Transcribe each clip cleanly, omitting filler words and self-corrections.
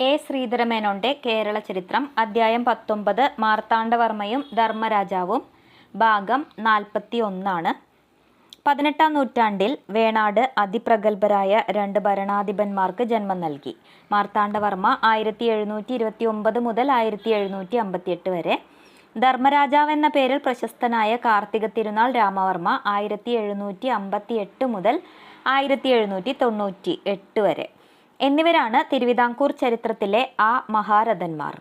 A ശ്രീധരമേനോന്റെ Kerala ചരിത്രം അധ്യായം 19 മാർത്താണ്ഡവർമ്മയും ധർമ്മരാജാവും ഭാഗം 41. 18-ാം നൂറ്റാണ്ടിൽ വേണാട് അതിപ്രഗത്ഭരായ 2 ഭരണാധിപന്മാർക്ക് ജന്മം നൽകി. മാർത്താണ്ഡവർമ്മ 1729 മുതൽ 1758 വരെ, ധർമ്മരാജാവ് എന്ന പേരിൽ പ്രശസ്തനായ കാർത്തിക തിരുനാൾ രാമവർമ്മ 1758 മുതൽ 1798 വരെ എന്നിവരാണ് തിരുവിതാംകൂർ ചരിത്രത്തിലെ ആ മഹാരഥന്മാർ.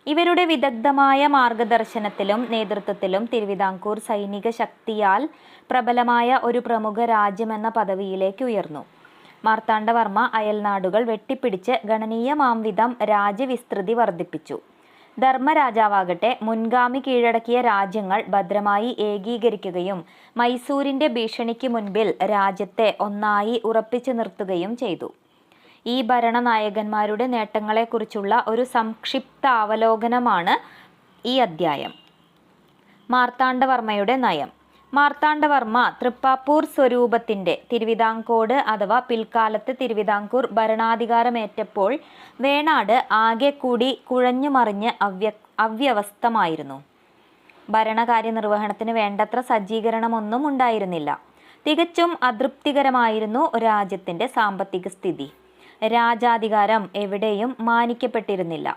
ഇവരുടെ വിദഗ്ധമായ മാർഗദർശനത്തിലും നേതൃത്വത്തിലും തിരുവിതാംകൂർ സൈനിക ശക്തിയാൽ പ്രബലമായ ഒരു പ്രമുഖ രാജ്യമെന്ന പദവിയിലേക്ക് ഉയർന്നു. മാർത്താണ്ഡവർമ്മ അയൽനാടുകൾ വെട്ടിപ്പിടിച്ച് ഗണനീയമാം വിധം രാജ്യവിസ്തൃതി വർദ്ധിപ്പിച്ചു. ധർമ്മരാജാവാകട്ടെ മുൻഗാമി കീഴടക്കിയ രാജ്യങ്ങൾ ഭദ്രമായി ഏകീകരിക്കുകയും മൈസൂരിന്റെ ഭീഷണിക്ക് മുൻപിൽ രാജ്യത്തെ ഒന്നായി ഉറപ്പിച്ചു നിർത്തുകയും ചെയ്തു. ഈ ഭരണനായകന്മാരുടെ നേട്ടങ്ങളെക്കുറിച്ചുള്ള ഒരു സംക്ഷിപ്താവലോകനമാണ് ഈ അധ്യായം. മാർത്താണ്ഡവർമ്മയുടെ നയം. മാർത്താണ്ഡവർമ്മ തൃപ്പാപ്പൂർ സ്വരൂപത്തിന്റെ തിരുവിതാംകോട് അഥവാ പിൽക്കാലത്ത് തിരുവിതാംകൂർ ഭരണാധികാരമേറ്റപ്പോൾ വേണാട് ആകെ കൂടി കുഴഞ്ഞുമറിഞ്ഞ് അവ്യവസ്ഥമായിരുന്നു. ഭരണകാര്യ നിർവഹണത്തിന് വേണ്ടത്ര സജ്ജീകരണമൊന്നും ഉണ്ടായിരുന്നില്ല. തികച്ചും അതൃപ്തികരമായിരുന്നു രാജ്യത്തിന്റെ സാമ്പത്തിക സ്ഥിതി. രാജാധികാരം എവിടെയും മാനിക്കപ്പെട്ടിരുന്നില്ല.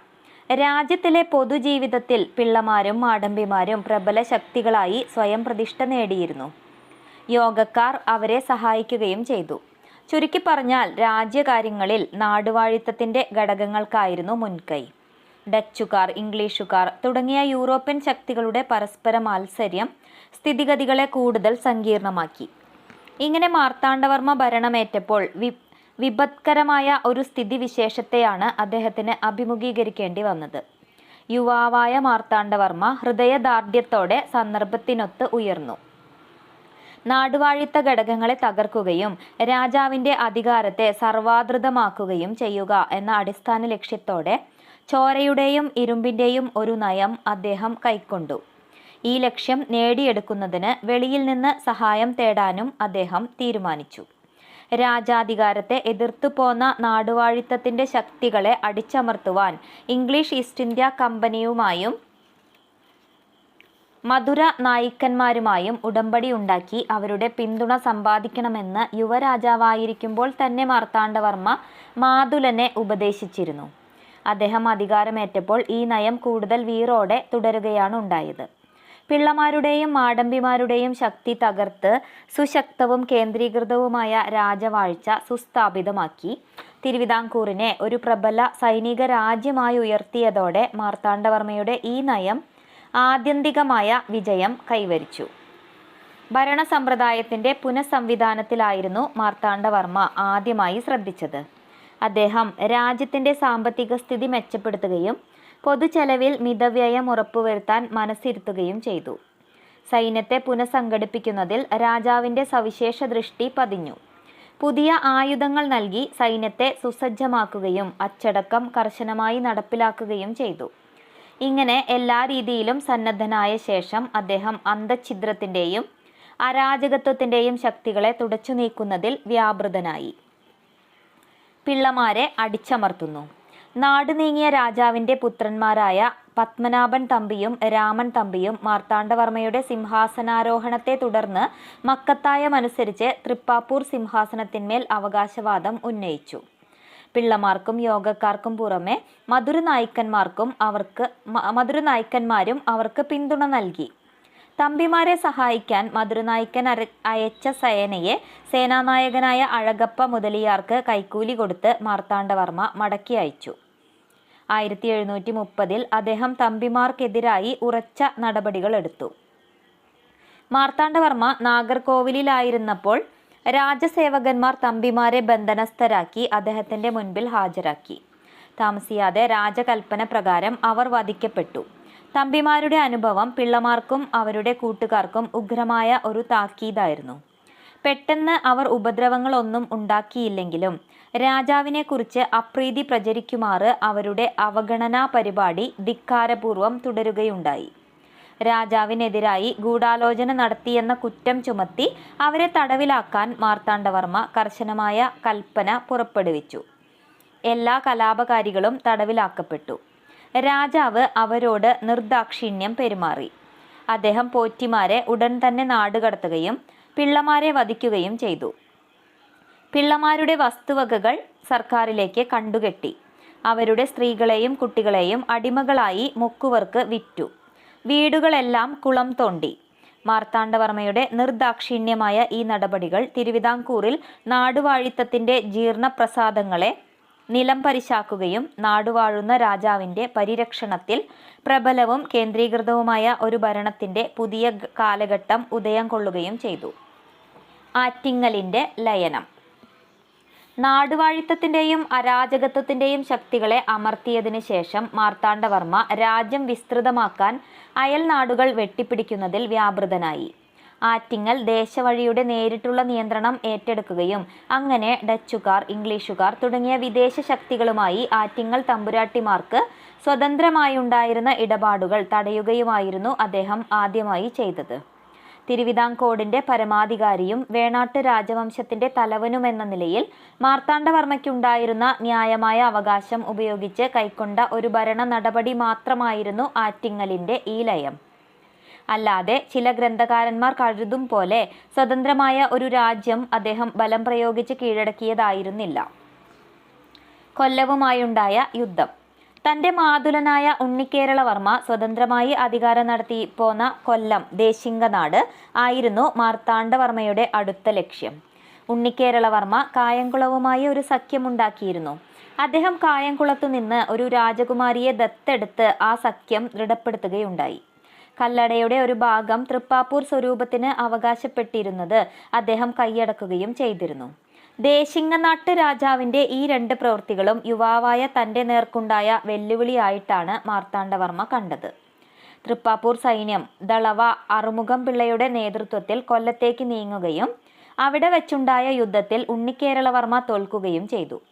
രാജ്യത്തിലെ പൊതുജീവിതത്തിൽ പിള്ളമാരും മാടമ്പിമാരും പ്രബല ശക്തികളായി സ്വയം പ്രതിഷ്ഠ നേടിയിരുന്നു. യോഗക്കാർ അവരെ സഹായിക്കുകയും ചെയ്തു. ചുരുക്കി പറഞ്ഞാൽ രാജ്യകാര്യങ്ങളിൽ നാടുവാഴിത്തത്തിന്റെ ഘടകങ്ങൾക്കായിരുന്നു മുൻകൈ. ഡച്ചുകാർ, ഇംഗ്ലീഷുകാർ തുടങ്ങിയ യൂറോപ്യൻ ശക്തികളുടെ പരസ്പര മാത്സര്യം സ്ഥിതിഗതികളെ കൂടുതൽ സങ്കീർണമാക്കി. ഇങ്ങനെ മാർത്താണ്ഡവർമ്മ ഭരണമേറ്റപ്പോൾ വിപത്കരമായ ഒരു സ്ഥിതിവിശേഷത്തെയാണ് അദ്ദേഹത്തിന് അഭിമുഖീകരിക്കേണ്ടി വന്നത്. യുവാവായ മാർത്താണ്ഡവർമ്മ ഹൃദയദാർഢ്യത്തോടെ സന്ദർഭത്തിനൊത്ത് ഉയർന്നു. നാടുവാഴിത്ത ഘടകങ്ങളെ തകർക്കുകയും രാജാവിന്റെ അധികാരത്തെ സർവാധൃതമാക്കുകയും ചെയ്യുക എന്ന അടിസ്ഥാന ലക്ഷ്യത്തോടെ ചോരയുടെയും ഇരുമ്പിന്റെയും ഒരു നയം അദ്ദേഹം കൈക്കൊണ്ടു. ഈ ലക്ഷ്യം നേടിയെടുക്കുന്നതിന് വെളിയിൽ നിന്ന് സഹായം തേടാനും അദ്ദേഹം തീരുമാനിച്ചു. രാജാധികാരത്തെ എതിർത്തു പോന്ന നാടുവാഴിത്തത്തിന്റെ ശക്തികളെ അടിച്ചമർത്തുവാൻ ഇംഗ്ലീഷ് ഈസ്റ്റ് ഇന്ത്യ കമ്പനിയുമായും മധുര നായിക്കന്മാരുമായും ഉടമ്പടി ഉണ്ടാക്കി അവരുടെ പിന്തുണ സമ്പാദിക്കണമെന്ന് യുവരാജാവായിരിക്കുമ്പോൾ തന്നെ മാർത്താണ്ഡവർമ്മ മാതുലനെ ഉപദേശിച്ചിരുന്നു. അദ്ദേഹം അധികാരമേറ്റപ്പോൾ ഈ നയം കൂടുതൽ വീറോടെ തുടരുകയാണ് ഉണ്ടായത്. പിള്ളമാരുടെയും മാടമ്പിമാരുടെയും ശക്തി തകർത്ത് സുശക്തവും കേന്ദ്രീകൃതവുമായ രാജവാഴ്ച സുസ്ഥാപിതമാക്കി തിരുവിതാംകൂറിനെ ഒരു പ്രബല സൈനിക രാജ്യമായി ഉയർത്തിയതോടെ മാർത്താണ്ഡവർമ്മയുടെ ഈ നയം ആത്യന്തികമായ വിജയം കൈവരിച്ചു. ഭരണസമ്പ്രദായത്തിന്റെ പുനഃസംവിധാനത്തിലായിരുന്നു മാർത്താണ്ഡവർമ്മ ആദ്യമായി ശ്രദ്ധിച്ചത്. അദ്ദേഹം രാജ്യത്തിന്റെ സാമ്പത്തിക സ്ഥിതി മെച്ചപ്പെടുത്തുകയും പൊതുചെലവിൽ മിതവ്യയം ഉറപ്പുവരുത്താൻ മനസ്സിരുത്തുകയും ചെയ്തു. സൈന്യത്തെ പുനഃസംഘടിപ്പിക്കുന്നതിൽ രാജാവിന്റെ സവിശേഷ ദൃഷ്ടി പതിഞ്ഞു. പുതിയ ആയുധങ്ങൾ നൽകി സൈന്യത്തെ സുസജ്ജമാക്കുകയും അച്ചടക്കം കർശനമായി നടപ്പിലാക്കുകയും ചെയ്തു. ഇങ്ങനെ എല്ലാ രീതിയിലും സന്നദ്ധനായ ശേഷം അദ്ദേഹം അന്തഃഛിദ്രത്തിന്റെയും അരാജകത്വത്തിന്റെയും ശക്തികളെ തുടച്ചു നീക്കുന്നതിൽ വ്യാപൃതനായി. പിള്ളമാരെ അടിച്ചമർത്തുന്നു. നാട് നീങ്ങിയ രാജാവിന്റെ പുത്രന്മാരായ പത്മനാഭൻ തമ്പിയും രാമൻ തമ്പിയും മാർത്താണ്ഡവർമ്മയുടെ സിംഹാസനാരോഹണത്തെ തുടർന്ന് മക്കത്തായമനുസരിച്ച് തൃപ്പാപ്പൂർ സിംഹാസനത്തിന്മേൽ അവകാശവാദം ഉന്നയിച്ചു. പിള്ളമാർക്കും യോഗക്കാർക്കും പുറമെ മധുര നായ്ക്കന്മാരും അവർക്ക് പിന്തുണ നൽകി. തമ്പിമാരെ സഹായിക്കാൻ മധുരനായ്ക്കൻ അയച്ച സേനയെ സേനാനായകനായ അഴകപ്പ മുതലിയാർക്ക് കൈക്കൂലി കൊടുത്ത് മാർത്താണ്ഡവർമ്മ മടക്കി അയച്ചു. 1730 അദ്ദേഹം തമ്പിമാർക്കെതിരായി ഉറച്ച നടപടികൾ എടുത്തു. മാർത്താണ്ഡവർമ്മ നാഗർകോവിലിലായിരുന്നപ്പോൾ രാജസേവകന്മാർ തമ്പിമാരെ ബന്ധനസ്ഥരാക്കി അദ്ദേഹത്തിന്റെ മുൻപിൽ ഹാജരാക്കി. താമസിയാതെ രാജകൽപ്പന പ്രകാരം അവർ വധിക്കപ്പെട്ടു. തമ്പിമാരുടെ അനുഭവം പിള്ളമാർക്കും അവരുടെ കൂട്ടുകാർക്കും ഉഗ്രമായ ഒരു താക്കീതായിരുന്നു. പെട്ടെന്ന് അവർ ഉപദ്രവങ്ങളൊന്നും ഉണ്ടാക്കിയില്ലെങ്കിലും രാജാവിനെക്കുറിച്ച് അപ്രീതി പ്രചരിക്കുമാറ് അവരുടെ അവഗണനാ പരിപാടി ധിക്കാരപൂർവം തുടരുകയുണ്ടായി. രാജാവിനെതിരായി ഗൂഢാലോചന നടത്തിയെന്ന കുറ്റം ചുമത്തി അവരെ തടവിലാക്കാൻ മാർത്താണ്ഡവർമ്മ കർശനമായ കൽപ്പന പുറപ്പെടുവിച്ചു. എല്ലാ കലാപകാരികളും തടവിലാക്കപ്പെട്ടു. രാജാവ് അവരോട് നിർദാക്ഷിണ്യം പെരുമാറി. അദ്ദേഹം പോറ്റിമാരെ ഉടൻ തന്നെ നാടുകടത്തുകയും പിള്ളമാരെ വധിക്കുകയും ചെയ്തു. പിള്ളമാരുടെ വസ്തുവകകൾ സർക്കാരിലേക്ക് കണ്ടുകെട്ടി. അവരുടെ സ്ത്രീകളെയും കുട്ടികളെയും അടിമകളായി മുക്കുവർക്ക് വിറ്റു. വീടുകളെല്ലാം കുളം തോണ്ടി. മാർത്താണ്ഡവർമ്മയുടെ നിർദാക്ഷിണ്യമായ ഈ നടപടികൾ തിരുവിതാംകൂറിൽ നാടുവാഴിത്തത്തിന്റെ ജീർണപ്രസാദങ്ങളെ നിലം പരിശാക്കുകയും നാടുവാഴുന്ന രാജാവിന്റെ പരിരക്ഷണത്തിൽ പ്രബലവും കേന്ദ്രീകൃതവുമായ ഒരു ഭരണത്തിന്റെ പുതിയ കാലഘട്ടം ഉദയം കൊള്ളുകയും ചെയ്തു. ആറ്റിങ്ങലിന്റെ ലയനം. നാടുവാഴിത്തത്തിന്റെയും അരാജകത്വത്തിന്റെയും ശക്തികളെ അമർത്തിയതിനു ശേഷം മാർത്താണ്ഡവർമ്മ രാജ്യം വിസ്തൃതമാക്കാൻ അയൽ നാടുകൾ വെട്ടിപ്പിടിക്കുന്നതിൽ വ്യാപൃതനായി. ആറ്റിങ്ങൽ ദേശവഴിയുടെ നേരിട്ടുള്ള നിയന്ത്രണം ഏറ്റെടുക്കുകയും അങ്ങനെ ഡച്ചുകാർ, ഇംഗ്ലീഷുകാർ തുടങ്ങിയ വിദേശ ശക്തികളുമായി ആറ്റിങ്ങൽ തമ്പുരാട്ടിമാർക്ക് സ്വതന്ത്രമായുണ്ടായിരുന്ന ഇടപാടുകൾ തടയുകയുമായിരുന്നു അദ്ദേഹം ആദ്യമായി ചെയ്തത്. തിരുവിതാംകോടിന്റെ പരമാധികാരിയും വേണാട്ട് രാജവംശത്തിന്റെ തലവനുമെന്ന നിലയിൽ മാർത്താണ്ഡവർമ്മയ്ക്കുണ്ടായിരുന്ന ന്യായമായ അവകാശം ഉപയോഗിച്ച് കൈക്കൊണ്ട ഒരു ഭരണ നടപടി മാത്രമായിരുന്നു ആറ്റിങ്ങലിന്റെ ഈ ലയം. അല്ലാതെ ചില ഗ്രന്ഥകാരന്മാർ കരുതും പോലെ സ്വതന്ത്രമായ ഒരു രാജ്യം അദ്ദേഹം ബലം പ്രയോഗിച്ച് കീഴടക്കിയതായിരുന്നില്ല. കൊല്ലവുമായുണ്ടായ യുദ്ധം. തന്റെ മാതുലനായ ഉണ്ണിക്കേരളവർമ്മ സ്വതന്ത്രമായി അധികാരം നടത്തി പോന്ന കൊല്ലം ദേശിംഗനാട് ആയിരുന്നു മാർത്താണ്ഡവർമ്മയുടെ അടുത്ത ലക്ഷ്യം. ഉണ്ണിക്കേരളവർമ്മ കായംകുളവുമായി ഒരു സഖ്യമുണ്ടാക്കിയിരുന്നു. അദ്ദേഹം കായംകുളത്തു നിന്ന് ഒരു രാജകുമാരിയെ ദത്തെടുത്ത് ആ സഖ്യം ദൃഢപ്പെടുത്തുകയുണ്ടായി. കല്ലടയുടെ ഒരു ഭാഗം തൃപ്പാപ്പൂർ സ്വരൂപത്തിന് അവകാശപ്പെട്ടിരുന്നത് അദ്ദേഹം കൈയടക്കുകയും ചെയ്തിരുന്നു. ദേശിംഗനാട്ട് രാജാവിന്റെ ഈ രണ്ട് പ്രവൃത്തികളും യുവാവായ തന്റെ നേർക്കുണ്ടായ വെല്ലുവിളിയായിട്ടാണ് മാർത്താണ്ഡവർമ്മ കണ്ടത്. തൃപ്പാപ്പൂർ സൈന്യം ദളവ അറുമുഖം പിള്ളയുടെ നേതൃത്വത്തിൽ കൊല്ലത്തേക്ക് നീങ്ങുകയും അവിടെ വെച്ചുണ്ടായ യുദ്ധത്തിൽ ഉണ്ണിക്കേരളവർമ്മ തോൽക്കുകയും ചെയ്തു.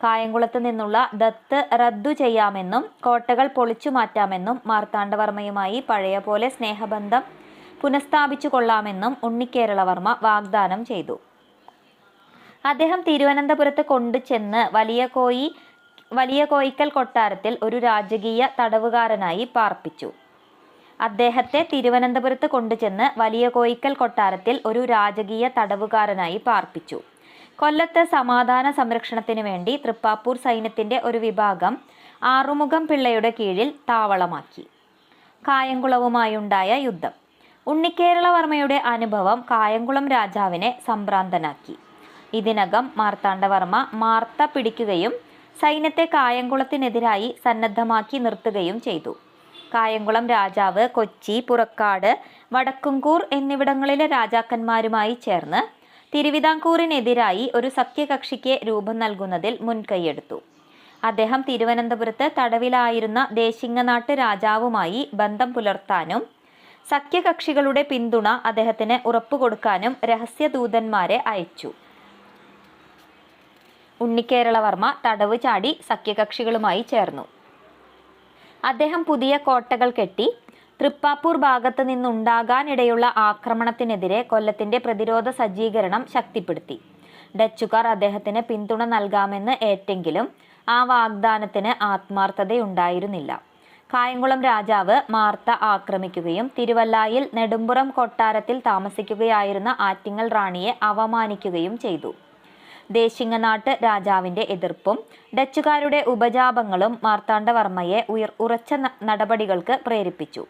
കായംകുളത്ത് നിന്നുള്ള ദത്ത് റദ്ദു ചെയ്യാമെന്നും കോട്ടകൾ പൊളിച്ചു മാറ്റാമെന്നും മാർത്താണ്ഡവർമ്മയുമായി പഴയ പോലെ സ്നേഹബന്ധം പുനഃസ്ഥാപിച്ചു കൊള്ളാമെന്നും ഉണ്ണിക്കേരളവർമ്മ വാഗ്ദാനം ചെയ്തു. അദ്ദേഹം തിരുവനന്തപുരത്ത് കൊണ്ടുചെന്ന് വലിയ കോയിക്കൽ കൊട്ടാരത്തിൽ ഒരു രാജകീയ തടവുകാരനായി പാർപ്പിച്ചു. അദ്ദേഹത്തെ തിരുവനന്തപുരത്ത് കൊണ്ടുചെന്ന് വലിയ കോയിക്കൽ കൊട്ടാരത്തിൽ ഒരു രാജകീയ തടവുകാരനായി പാർപ്പിച്ചു. കൊല്ലത്ത് സമാധാന സംരക്ഷണത്തിനു വേണ്ടി തൃപ്പാപ്പൂർ സൈന്യത്തിന്റെ ഒരു വിഭാഗം ആറുമുഖം പിള്ളയുടെ കീഴിൽ താവളമാക്കി. കായംകുളവുമായുണ്ടായ യുദ്ധം. ഉണ്ണിക്കേരളവർമ്മയുടെ അനുഭവം കായംകുളം രാജാവിനെ സംഭ്രാന്തനാക്കി. ഇതിനകം മാർത്താണ്ഡവർമ്മ മാർത്ത പിടിക്കുകയും സൈന്യത്തെ കായംകുളത്തിനെതിരായി സന്നദ്ധമാക്കി നിർത്തുകയും ചെയ്തു. കായംകുളം രാജാവ് കൊച്ചി, പുറക്കാട്, വടക്കുംകൂർ എന്നിവിടങ്ങളിലെ രാജാക്കന്മാരുമായി ചേർന്ന് തിരുവിതാംകൂറിനെതിരായി ഒരു സഖ്യകക്ഷിക്ക് രൂപം നൽകുന്നതിൽ മുൻകൈയെടുത്തു. അദ്ദേഹം തിരുവനന്തപുരത്ത് തടവിലായിരുന്ന ദേശിംഗനാട്ട് രാജാവുമായി ബന്ധം പുലർത്താനും സഖ്യകക്ഷികളുടെ പിന്തുണ അദ്ദേഹത്തിന് ഉറപ്പുകൊടുക്കാനും രഹസ്യദൂതന്മാരെ അയച്ചു. ഉണ്ണിക്കേരളവർമ്മ തടവ് ചാടി സഖ്യകക്ഷികളുമായി ചേർന്നു. അദ്ദേഹം പുതിയ കോട്ടകൾ കെട്ടി. തൃപ്പാപ്പൂർ ഭാഗത്ത് നിന്നുണ്ടാകാനിടയുള്ള ആക്രമണത്തിനെതിരെ കൊല്ലത്തിന്റെ പ്രതിരോധ സജ്ജീകരണം ശക്തിപ്പെടുത്തി. ഡച്ചുകാർ അദ്ദേഹത്തിന് പിന്തുണ നൽകാമെന്ന് ഏറ്റെങ്കിലും ആ വാഗ്ദാനത്തിന് ആത്മാർത്ഥതയുണ്ടായിരുന്നില്ല. കായംകുളം രാജാവ് മാർത്ത ആക്രമിക്കുകയും തിരുവല്ലായിൽ നെടുമ്പുറം കൊട്ടാരത്തിൽ താമസിക്കുകയായിരുന്ന ആറ്റിങ്ങൽ റാണിയെ അവമാനിക്കുകയും ചെയ്തു. ദേശിംഗനാട്ട് രാജാവിന്റെ എതിർപ്പും ഡച്ചുകാരുടെ ഉപജാപങ്ങളും മാർത്താണ്ഡവർമ്മയെ ഉറച്ച നടപടികൾക്ക് പ്രേരിപ്പിച്ചു.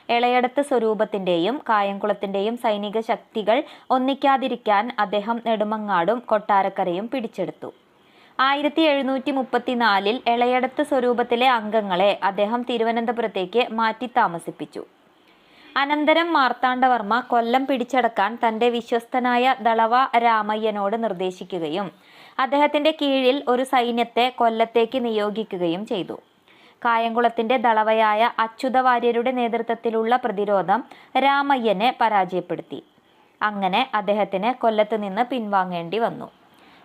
എളയടത്ത് സ്വരൂപത്തിന്റെയും കായംകുളത്തിന്റെയും സൈനിക ശക്തികൾ ഒന്നിക്കാതിരിക്കാൻ അദ്ദേഹം നെടുമങ്ങാടും കൊട്ടാരക്കരയും പിടിച്ചെടുത്തു. 1734 എളയടത്ത് സ്വരൂപത്തിലെ അംഗങ്ങളെ അദ്ദേഹം തിരുവനന്തപുരത്തേക്ക് മാറ്റി താമസിപ്പിച്ചു. അനന്തരം മാർത്താണ്ഡവർമ്മ കൊല്ലം പിടിച്ചടക്കാൻ തന്റെ വിശ്വസ്തനായ ദളവ രാമയ്യനോട് നിർദ്ദേശിക്കുകയും അദ്ദേഹത്തിന്റെ കീഴിൽ ഒരു സൈന്യത്തെ കൊല്ലത്തേക്ക് നിയോഗിക്കുകയും ചെയ്തു. കായംകുളത്തിന്റെ ദളവയായ അച്യുതവാര്യരുടെ നേതൃത്വത്തിലുള്ള പ്രതിരോധം രാമയ്യനെ പരാജയപ്പെടുത്തി. അങ്ങനെ അദ്ദേഹത്തിന് കൊല്ലത്ത് നിന്ന് പിൻവാങ്ങേണ്ടി വന്നു.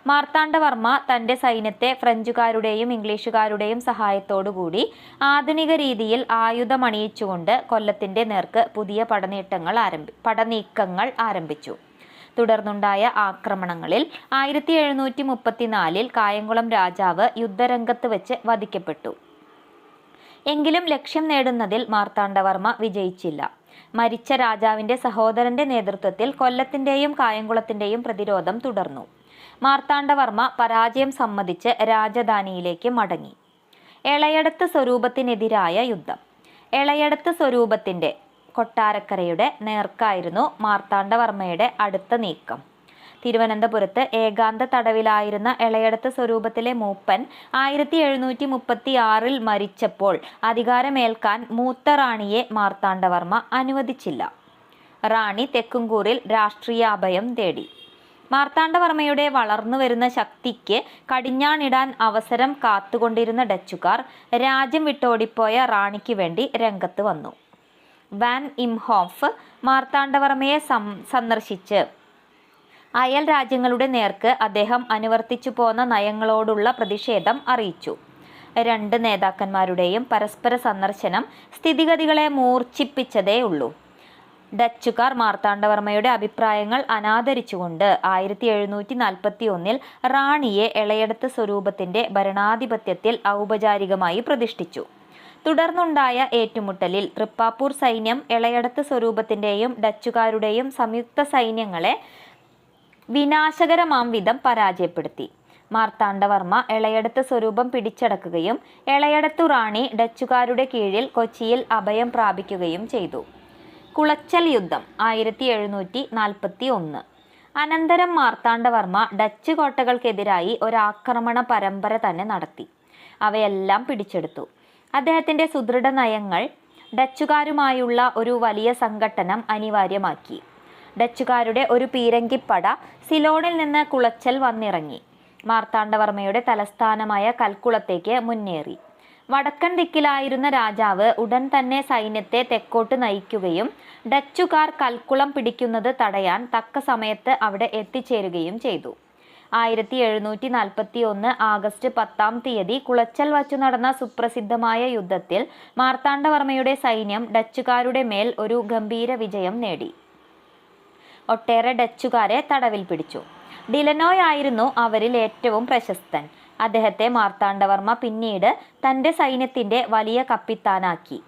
മാർത്താണ്ഡവർമ്മ തന്റെ സൈന്യത്തെ ഫ്രഞ്ചുകാരുടെയും ഇംഗ്ലീഷുകാരുടെയും സഹായത്തോടുകൂടി ആധുനിക രീതിയിൽ ആയുധമണിയിച്ചുകൊണ്ട് കൊല്ലത്തിന്റെ നേർക്ക് പുതിയ പടനീക്കങ്ങൾ ആരംഭിച്ചു. തുടർന്നുണ്ടായ ആക്രമണങ്ങളിൽ 1734 കായംകുളം രാജാവ് യുദ്ധരംഗത്ത് വെച്ച് വധിക്കപ്പെട്ടു. എങ്കിലും ലക്ഷ്യം നേടുന്നതിൽ മാർത്താണ്ഡവർമ്മ വിജയിച്ചില്ല. മരിച്ച രാജാവിന്റെ സഹോദരന്റെ നേതൃത്വത്തിൽ കൊല്ലത്തിന്റെയും കായംകുളത്തിന്റെയും പ്രതിരോധം തുടർന്നു. മാർത്താണ്ഡവർമ്മ പരാജയം സമ്മതിച്ച് രാജധാനിയിലേക്ക് മടങ്ങി. എളയടത്ത് സ്വരൂപത്തിനെതിരായ യുദ്ധം. എളയടത്ത് സ്വരൂപത്തിന്റെ കൊട്ടാരക്കരയുടെ നേർക്കായിരുന്നു മാർത്താണ്ഡവർമ്മയുടെ അടുത്ത നീക്കം. തിരുവനന്തപുരത്ത് ഏകാന്ത തടവിലായിരുന്ന എളയടത്ത് സ്വരൂപത്തിലെ മൂപ്പൻ 1736 മരിച്ചപ്പോൾ അധികാരമേൽക്കാൻ മൂത്ത റാണിയെ മാർത്താണ്ഡവർമ്മ അനുവദിച്ചില്ല. റാണി തെക്കുംകൂറിൽ രാഷ്ട്രീയ അഭയം തേടി. മാർത്താണ്ഡവർമ്മയുടെ വളർന്നു വരുന്ന ശക്തിക്ക് കടിഞ്ഞാണിടാൻ അവസരം കാത്തുകൊണ്ടിരുന്ന ഡച്ചുകാർ രാജ്യം വിട്ടോടിപ്പോയ റാണിക്ക് വേണ്ടി രംഗത്ത് വന്നു. വാൻ ഇംഹോഫ് മാർത്താണ്ഡവർമ്മയെ സന്ദർശിച്ച് അയൽ രാജ്യങ്ങളുടെ നേർക്ക് അദ്ദേഹം അനുവർത്തിച്ചു പോന്ന നയങ്ങളോടുള്ള പ്രതിഷേധം അറിയിച്ചു. രണ്ട് നേതാക്കന്മാരുടെയും പരസ്പര സന്ദർശനം സ്ഥിതിഗതികളെ മൂർച്ഛിപ്പിച്ചതേ ഉള്ളൂ. ഡച്ചുകാർ മാർത്താണ്ഡവർമ്മയുടെ അഭിപ്രായങ്ങൾ അനാദരിച്ചുകൊണ്ട് 1741 റാണിയെ എളയടത്ത് സ്വരൂപത്തിന്റെ ഭരണാധിപത്യത്തിൽ ഔപചാരികമായി പ്രതിഷ്ഠിച്ചു. തുടർന്നുണ്ടായ ഏറ്റുമുട്ടലിൽ തൃപ്പാപ്പൂർ സൈന്യം എളയടത്ത് സ്വരൂപത്തിന്റെയും ഡച്ചുകാരുടെയും സംയുക്ത സൈന്യങ്ങളെ വിനാശകരമാം വിധം പരാജയപ്പെടുത്തി. മാർത്താണ്ഡവർമ്മ എളയടത്ത് സ്വരൂപം പിടിച്ചടക്കുകയും എളയടത്തു റാണി ഡച്ചുകാരുടെ കീഴിൽ കൊച്ചിയിൽ അഭയം പ്രാപിക്കുകയും ചെയ്തു. കുളച്ചൽ യുദ്ധം 1741. അനന്തരം മാർത്താണ്ഡവർമ്മ ഡച്ച് കോട്ടകൾക്കെതിരായി ഒരാക്രമണ പരമ്പര തന്നെ നടത്തി. അവയെല്ലാം പിടിച്ചെടുത്തു. അദ്ദേഹത്തിന്റെ സുദൃഢ നയങ്ങൾ ഡച്ചുകാരുമായുള്ള ഒരു വലിയ സംഘട്ടനം അനിവാര്യമാക്കി. ഡച്ചുകാരുടെ ഒരു പീരങ്കിപ്പട സിലോണിൽ നിന്ന് കുളച്ചൽ വന്നിറങ്ങി. മാർത്താണ്ഡവർമ്മയുടെ തലസ്ഥാനമായ കൽക്കുളത്തേക്ക് മുന്നേറി. വടക്കൻ ദിക്കിലായിരുന്ന രാജാവ് ഉടൻ തന്നെ സൈന്യത്തെ തെക്കോട്ട് നയിക്കുകയും ഡച്ചുകാർ കൽക്കുളം പിടിക്കുന്നത് തടയാൻ തക്ക സമയത്ത് അവിടെ എത്തിച്ചേരുകയും ചെയ്തു. 1741 ആഗസ്റ്റ് 10 കുളച്ചൽ വച്ചു നടന്ന സുപ്രസിദ്ധമായ യുദ്ധത്തിൽ മാർത്താണ്ഡവർമ്മയുടെ സൈന്യം ഡച്ചുകാരുടെ മേൽ ഒരു ഗംഭീര വിജയം നേടി. ഒട്ടേറെ ഡച്ചുകാരെ തടവിൽ പിടിച്ചു. ഡിലനോയ് ആയിരുന്നു അവരിൽ ഏറ്റവും പ്രശസ്തൻ. അദ്ദേഹത്തെ മാർത്താണ്ഡവർമ്മ പിന്നീട് തൻ്റെ സൈന്യത്തിന്റെ വലിയ കപ്പിത്താനാക്കി.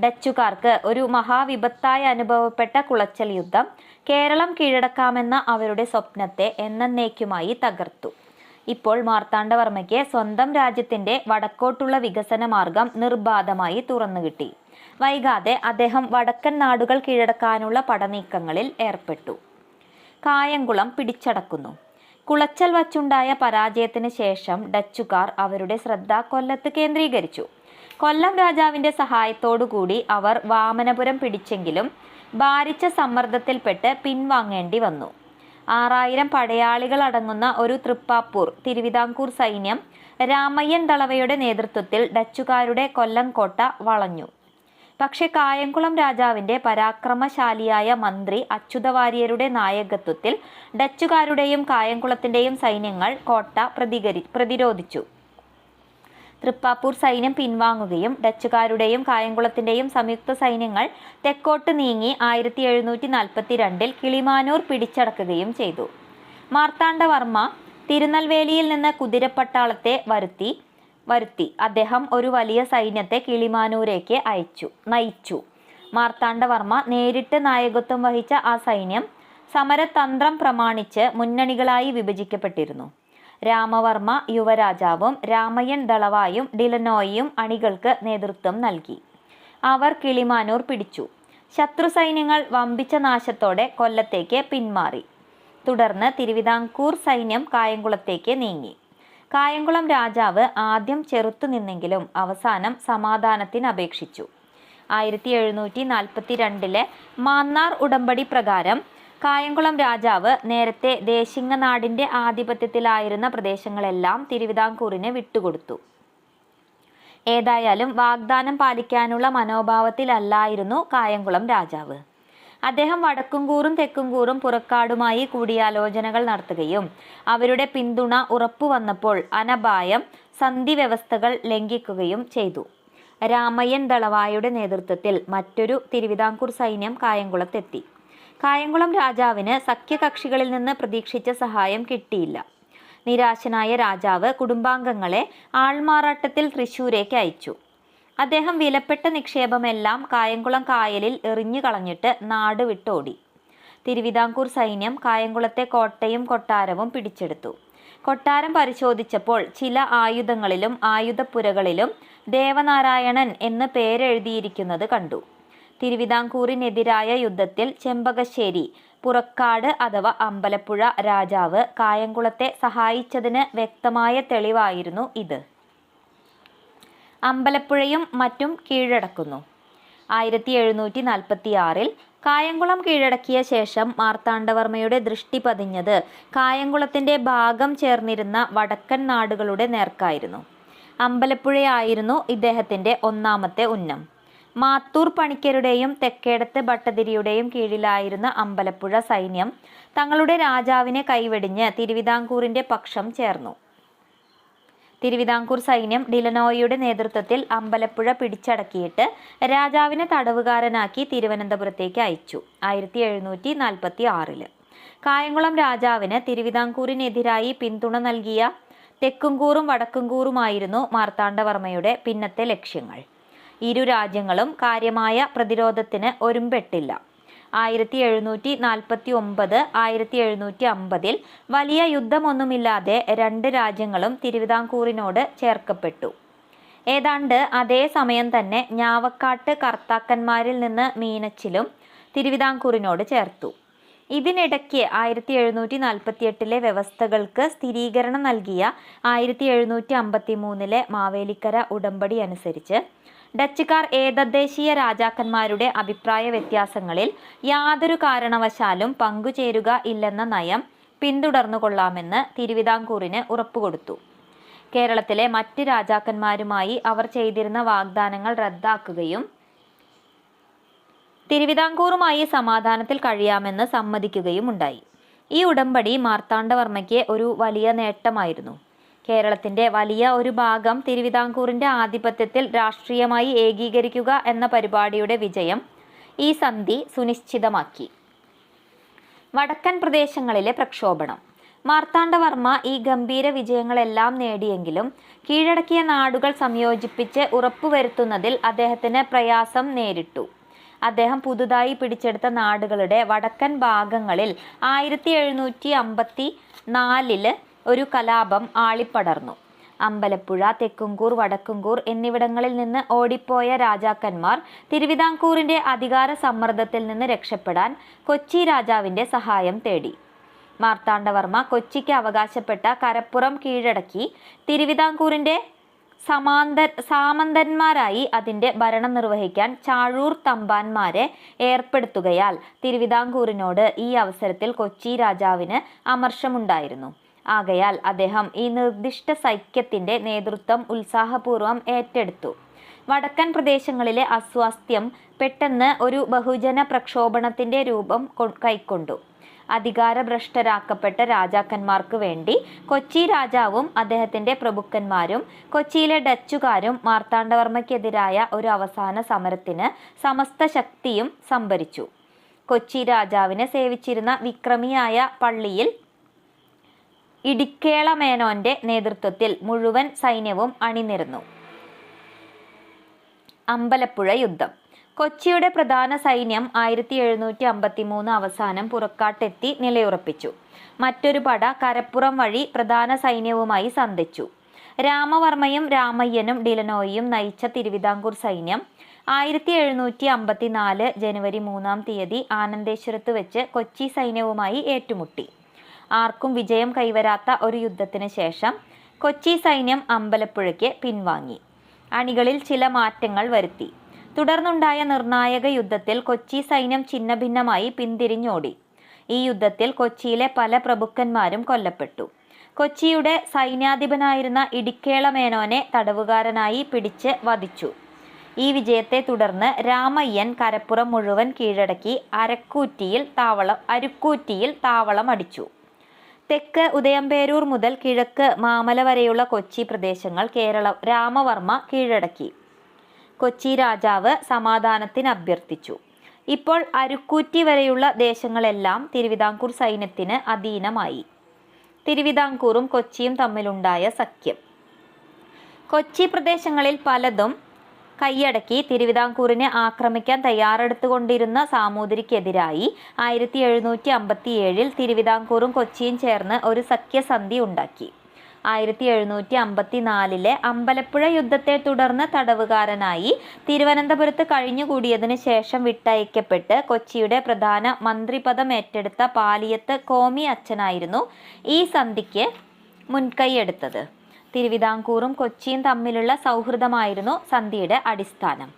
ഡച്ചുകാർക്ക് ഒരു മഹാവിപത്തായി അനുഭവപ്പെട്ട കുളച്ചൽ യുദ്ധം കേരളം കീഴടക്കാമെന്ന അവരുടെ സ്വപ്നത്തെ എന്നേക്കുമായി തകർത്തു. ഇപ്പോൾ മാർത്താണ്ഡവർമ്മയ്ക്ക് സ്വന്തം രാജ്യത്തിന്റെ വടക്കോട്ടുള്ള വികസന മാർഗം നിർബാധമായി തുറന്നുകിട്ടി. വൈകാതെ അദ്ദേഹം വടക്കൻ നാടുകൾ കീഴടക്കാനുള്ള പടനീക്കങ്ങളിൽ ഏർപ്പെട്ടു. കായംകുളം പിടിച്ചടക്കുന്നു. കുളച്ചൽ വച്ചുണ്ടായ പരാജയത്തിന് ശേഷം ഡച്ചുകാർ അവരുടെ ശ്രദ്ധ കൊല്ലത്ത് കേന്ദ്രീകരിച്ചു. കൊല്ലം രാജാവിന്റെ സഹായത്തോടുകൂടി അവർ വാമനപുരം പിടിച്ചെങ്കിലും ഭാരിച്ച സമ്മർദ്ദത്തിൽപ്പെട്ട് പിൻവാങ്ങേണ്ടി വന്നു. 6000 പടയാളികൾ അടങ്ങുന്ന ഒരു തൃപ്പാപ്പൂർ തിരുവിതാംകൂർ സൈന്യം രാമയ്യൻ ദളവയുടെ നേതൃത്വത്തിൽ ഡച്ചുകാരുടെ കൊല്ലം കോട്ട വളഞ്ഞു. പക്ഷെ കായംകുളം രാജാവിന്റെ പരാക്രമശാലിയായ മന്ത്രി അച്യുതവാര്യരുടെ നായകത്വത്തിൽ ഡച്ചുകാരുടെയും കായംകുളത്തിന്റെയും സൈന്യങ്ങൾ കോട്ട പ്രതിരോധിച്ചു. തൃപ്പാപ്പൂർ സൈന്യം പിൻവാങ്ങുകയും ഡച്ചുകാരുടെയും കായംകുളത്തിന്റെയും സംയുക്ത സൈന്യങ്ങൾ തെക്കോട്ട് നീങ്ങി 1742 കിളിമാനൂർ പിടിച്ചടക്കുകയും ചെയ്തു. മാർത്താണ്ഡവർമ്മ തിരുനെൽവേലിയിൽ നിന്ന് കുതിരപ്പട്ടാളത്തെ വരുത്തി അദ്ദേഹം ഒരു വലിയ സൈന്യത്തെ കിളിമാനൂരേക്ക് നയിച്ചു. മാർത്താണ്ഡവർമ്മ നേരിട്ട് നായകത്വം വഹിച്ച ആ സൈന്യം സമരതന്ത്രം പ്രമാണിച്ച് മുന്നണികളായി വിഭജിക്കപ്പെട്ടിരുന്നു. രാമവർമ്മ യുവരാജാവും രാമയ്യൻ ദളവായും ഡിലനോയും അണികൾക്ക് നേതൃത്വം നൽകി. അവർ കിളിമാനൂർ പിടിച്ചു. ശത്രു സൈന്യങ്ങൾ വമ്പിച്ച നാശത്തോടെ കൊല്ലത്തേക്ക് പിന്മാറി. തുടർന്ന് തിരുവിതാംകൂർ സൈന്യം കായംകുളത്തേക്ക് നീങ്ങി. കായംകുളം രാജാവ് ആദ്യം ചെറുത്തുനിന്നെങ്കിലും അവസാനം സമാധാനത്തിന് അപേക്ഷിച്ചു. 1742 മാന്നാർ ഉടമ്പടി പ്രകാരം കായംകുളം രാജാവ് നേരത്തെ ദേശിങ്ങനാടിന്റെ ആധിപത്യത്തിലായിരുന്ന പ്രദേശങ്ങളെല്ലാം തിരുവിതാംകൂറിന് വിട്ടുകൊടുത്തു. ഏതായാലും വാഗ്ദാനം പാലിക്കാനുള്ള മനോഭാവത്തിലല്ലായിരുന്നു കായംകുളം രാജാവ്. അദ്ദേഹം വടക്കുംകൂറും തെക്കുംകൂറും പുറക്കാടുമായി കൂടിയാലോചനകൾ നടത്തുകയും അവരുടെ പിന്തുണ ഉറപ്പുവന്നപ്പോൾ അനപായം സന്ധി വ്യവസ്ഥകൾ ലംഘിക്കുകയും ചെയ്തു. രാമയ്യൻ ദളവായുടെ നേതൃത്വത്തിൽ മറ്റൊരു തിരുവിതാംകൂർ സൈന്യം കായംകുളത്തെത്തി. കായംകുളം രാജാവിന് സഖ്യകക്ഷികളിൽ നിന്ന് പ്രതീക്ഷിച്ച സഹായം കിട്ടിയില്ല. നിരാശനായ രാജാവ് കുടുംബാംഗങ്ങളെ ആൾമാറാട്ടത്തിൽ തൃശ്ശൂരേക്ക് അയച്ചു. അദ്ദേഹം വിലപ്പെട്ട നിക്ഷേപമെല്ലാം കായംകുളം കായലിൽ എറിഞ്ഞു കളഞ്ഞിട്ട് നാട് വിട്ടോടി. തിരുവിതാംകൂർ സൈന്യം കായംകുളത്തെ കോട്ടയും കൊട്ടാരവും പിടിച്ചെടുത്തു. കൊട്ടാരം പരിശോധിച്ചപ്പോൾ ചില ആയുധങ്ങളിലും ആയുധപ്പുരകളിലും ദേവനാരായണൻ എന്ന് പേരെഴുതിയിരിക്കുന്നത് കണ്ടു. തിരുവിതാംകൂറിനെതിരായ യുദ്ധത്തിൽ ചെമ്പകശ്ശേരി പുറക്കാട് അഥവാ അമ്പലപ്പുഴ രാജാവ് കായംകുളത്തെ സഹായിച്ചതിന് വ്യക്തമായ തെളിവായിരുന്നു ഇത്. അമ്പലപ്പുഴയും മറ്റും കീഴടക്കുന്നു. 1746 കായംകുളം കീഴടക്കിയ ശേഷം മാർത്താണ്ഡവർമ്മയുടെ ദൃഷ്ടി പതിഞ്ഞത് കായംകുളത്തിൻ്റെ ഭാഗം ചേർന്നിരുന്ന വടക്കൻ നാടുകളുടെ നേർക്കായിരുന്നു. അമ്പലപ്പുഴയായിരുന്നു ഇദ്ദേഹത്തിൻ്റെ ഒന്നാമത്തെ ഉന്നം. മാത്തൂർ പണിക്കരുടെയും തെക്കേടത്ത് ഭട്ടതിരിയുടെയും കീഴിലായിരുന്ന അമ്പലപ്പുഴ സൈന്യം തങ്ങളുടെ രാജാവിനെ കൈവെടിഞ്ഞ് തിരുവിതാംകൂറിൻ്റെ പക്ഷം ചേർന്നു. തിരുവിതാംകൂർ സൈന്യം ഡിലനോയിയുടെ നേതൃത്വത്തിൽ അമ്പലപ്പുഴ പിടിച്ചടക്കിയിട്ട് രാജാവിനെ തടവുകാരനാക്കി തിരുവനന്തപുരത്തേക്ക് അയച്ചു. 1746 കായംകുളം രാജാവിന് തിരുവിതാംകൂറിനെതിരായി പിന്തുണ നൽകിയ തെക്കുംകൂറും വടക്കുംകൂറുമായിരുന്നു മാർത്താണ്ഡവർമ്മയുടെ പിന്നത്തെ ലക്ഷ്യങ്ങൾ. ഇരു രാജ്യങ്ങളും കാര്യമായ പ്രതിരോധത്തിന് ഒരുമ്പെട്ടില്ല. 1749 1750 വലിയ യുദ്ധമൊന്നുമില്ലാതെ രണ്ട് രാജ്യങ്ങളും തിരുവിതാംകൂറിനോട് ചേർക്കപ്പെട്ടു. ഏതാണ്ട് അതേ സമയം തന്നെ ഞാവക്കാട്ട് കർത്താക്കന്മാരിൽ നിന്ന് മീനച്ചിലും തിരുവിതാംകൂറിനോട് ചേർത്തു. ഇതിനിടയ്ക്ക് 1748 വ്യവസ്ഥകൾക്ക് സ്ഥിരീകരണം നൽകിയ 1753 മാവേലിക്കര ഉടമ്പടി അനുസരിച്ച് ഡച്ചുകാർ ഏതദ്ദേശീയ രാജാക്കന്മാരുടെ അഭിപ്രായ വ്യത്യാസങ്ങളിൽ യാതൊരു കാരണവശാലും പങ്കുചേരുക ഇല്ലെന്ന നയം പിന്തുടർന്നുകൊള്ളാമെന്ന് തിരുവിതാംകൂറിന് ഉറപ്പുകൊടുത്തു. കേരളത്തിലെ മറ്റ് രാജാക്കന്മാരുമായി അവർ ചെയ്തിരുന്ന വാഗ്ദാനങ്ങൾ റദ്ദാക്കുകയും തിരുവിതാംകൂറുമായി സമാധാനത്തിൽ കഴിയാമെന്ന് സമ്മതിക്കുകയും ഉണ്ടായി. ഈ ഉടമ്പടി മാർത്താണ്ഡവർമ്മയ്ക്ക് ഒരു വലിയ നേട്ടമായിരുന്നു. കേരളത്തിൻ്റെ വലിയ ഒരു ഭാഗം തിരുവിതാംകൂറിൻ്റെ ആധിപത്യത്തിൽ രാഷ്ട്രീയമായി ഏകീകരിക്കുക എന്ന പരിപാടിയുടെ വിജയം ഈ സന്ധി സുനിശ്ചിതമാക്കി. വടക്കൻ പ്രദേശങ്ങളിലെ പ്രക്ഷോഭണം. മാർത്താണ്ഡവർമ്മ ഈ ഗംഭീര വിജയങ്ങളെല്ലാം നേടിയെങ്കിലും കീഴടക്കിയ നാടുകൾ സംയോജിപ്പിച്ച് ഉറപ്പുവരുത്തുന്നതിൽ അദ്ദേഹത്തിന് പ്രയാസം നേരിട്ടു. അദ്ദേഹം പുതുതായി പിടിച്ചെടുത്ത നാടുകളുടെ വടക്കൻ ഭാഗങ്ങളിൽ 1754 ഒരു കലാപം ആളിപ്പടർന്നു. അമ്പലപ്പുഴ, തെക്കുംകൂർ, വടക്കുംകൂർ എന്നിവിടങ്ങളിൽ നിന്ന് ഓടിപ്പോയ രാജാക്കന്മാർ തിരുവിതാംകൂറിൻ്റെ അധികാര സമ്മർദ്ദത്തിൽ നിന്ന് രക്ഷപ്പെടാൻ കൊച്ചി രാജാവിൻ്റെ സഹായം തേടി. മാർത്താണ്ഡവർമ്മ കൊച്ചിക്ക് അവകാശപ്പെട്ട കരപ്പുറം കീഴടക്കി തിരുവിതാംകൂറിൻ്റെ സാമന്തന്മാരായി അതിൻ്റെ ഭരണം നിർവഹിക്കാൻ ചാഴൂർ തമ്പാന്മാരെ ഏർപ്പെടുത്തുകയാൽ തിരുവിതാംകൂറിനോട് ഈ അവസരത്തിൽ കൊച്ചി രാജാവിന് അമർഷമുണ്ടായിരുന്നു. ആകയാൽ അദ്ദേഹം ഈ നിർദ്ദിഷ്ട സൈക്യത്തിൻ്റെ നേതൃത്വം ഉത്സാഹപൂർവ്വം ഏറ്റെടുത്തു. വടക്കൻ പ്രദേശങ്ങളിലെ അസ്വാസ്ഥ്യം പെട്ടെന്ന് ഒരു ബഹുജന പ്രക്ഷോഭണത്തിൻ്റെ രൂപം കൈക്കൊണ്ടു. അധികാരഭ്രഷ്ടരാക്കപ്പെട്ട രാജാക്കന്മാർക്ക് വേണ്ടി കൊച്ചി രാജാവും അദ്ദേഹത്തിൻ്റെ പ്രഭുക്കന്മാരും കൊച്ചിയിലെ ഡച്ചുകാരും മാർത്താണ്ഡവർമ്മയ്ക്കെതിരായ ഒരു അവസാന സമരത്തിന് സമസ്ത ശക്തിയും സംഭരിച്ചു. കൊച്ചി രാജാവിനെ സേവിച്ചിരുന്ന വിക്രമിയായ പള്ളിയിൽ ഇടിക്കേള മേനോന്റെ നേതൃത്വത്തിൽ മുഴുവൻ സൈന്യവും അണിനിരന്നു. അമ്പലപ്പുഴ യുദ്ധം. കൊച്ചിയുടെ പ്രധാന സൈന്യം 1753 അവസാനം പുറക്കാട്ടെത്തി നിലയുറപ്പിച്ചു. മറ്റൊരു പട കരപ്പുറം വഴി പ്രധാന സൈന്യവുമായി സന്ധിച്ചു. രാമവർമ്മയും രാമയ്യനും ഡിലനോയിയും നയിച്ച തിരുവിതാംകൂർ സൈന്യം 1754 ജനുവരി 3 ആനന്ദേശ്വരത്ത് വെച്ച് കൊച്ചി സൈന്യവുമായി ഏറ്റുമുട്ടി. ആർക്കും വിജയം കൈവരാത്ത ഒരു യുദ്ധത്തിന് ശേഷം കൊച്ചി സൈന്യം അമ്പലപ്പുഴയ്ക്ക് പിൻവാങ്ങി. അണികളിൽ ചില മാറ്റങ്ങൾ വരുത്തി. തുടർന്നുണ്ടായ നിർണായക യുദ്ധത്തിൽ കൊച്ചി സൈന്യം ഛിന്നഭിന്നമായി പിന്തിരിഞ്ഞോടി. ഈ യുദ്ധത്തിൽ കൊച്ചിയിലെ പല പ്രഭുക്കന്മാരും കൊല്ലപ്പെട്ടു. കൊച്ചിയുടെ സൈന്യാധിപനായിരുന്ന ഇടിക്കേള മേനോനെ തടവുകാരനായി പിടിച്ച് വധിച്ചു. ഈ വിജയത്തെ തുടർന്ന് രാമയ്യൻ കരപ്പുറം മുഴുവൻ കീഴടക്കി അരുക്കൂറ്റിയിൽ താവളം അടിച്ചു. തെക്ക് ഉദയംപേരൂർ മുതൽ കിഴക്ക് മാമല വരെയുള്ള കൊച്ചി പ്രദേശങ്ങൾ രാമവർമ്മ കീഴടക്കി. കൊച്ചി രാജാവ് സമാധാനത്തിന് അഭ്യർത്ഥിച്ചു. ഇപ്പോൾ അരുക്കൂറ്റി വരെയുള്ള ദേശങ്ങളെല്ലാം തിരുവിതാംകൂർ സൈന്യത്തിന് അധീനമായി. തിരുവിതാംകൂറും കൊച്ചിയും തമ്മിലുണ്ടായ സഖ്യം. കൊച്ചി പ്രദേശങ്ങളിൽ പലതും കൈയടക്കി തിരുവിതാംകൂറിനെ ആക്രമിക്കാൻ തയ്യാറെടുത്തുകൊണ്ടിരുന്ന സാമൂതിരിക്കെതിരായി 1757 തിരുവിതാംകൂറും കൊച്ചിയും ചേർന്ന് ഒരു സഖ്യസന്ധി ഉണ്ടാക്കി. 1754 അമ്പലപ്പുഴ യുദ്ധത്തെ തുടർന്ന് തടവുകാരനായി തിരുവനന്തപുരത്ത് കഴിഞ്ഞുകൂടിയതിനു ശേഷം വിട്ടയക്കപ്പെട്ട് കൊച്ചിയുടെ പ്രധാന മന്ത്രിപദം ഏറ്റെടുത്ത പാലിയത്ത് കോമി അച്ഛനായിരുന്നു ഈ സന്ധിക്ക് മുൻകൈയെടുത്തത്. തിരുവിതാംകൂറും കൊച്ചിയും തമ്മിലുള്ള സൗഹൃദമായിരുന്നു സന്ധിയുടെ അടിസ്ഥാനം.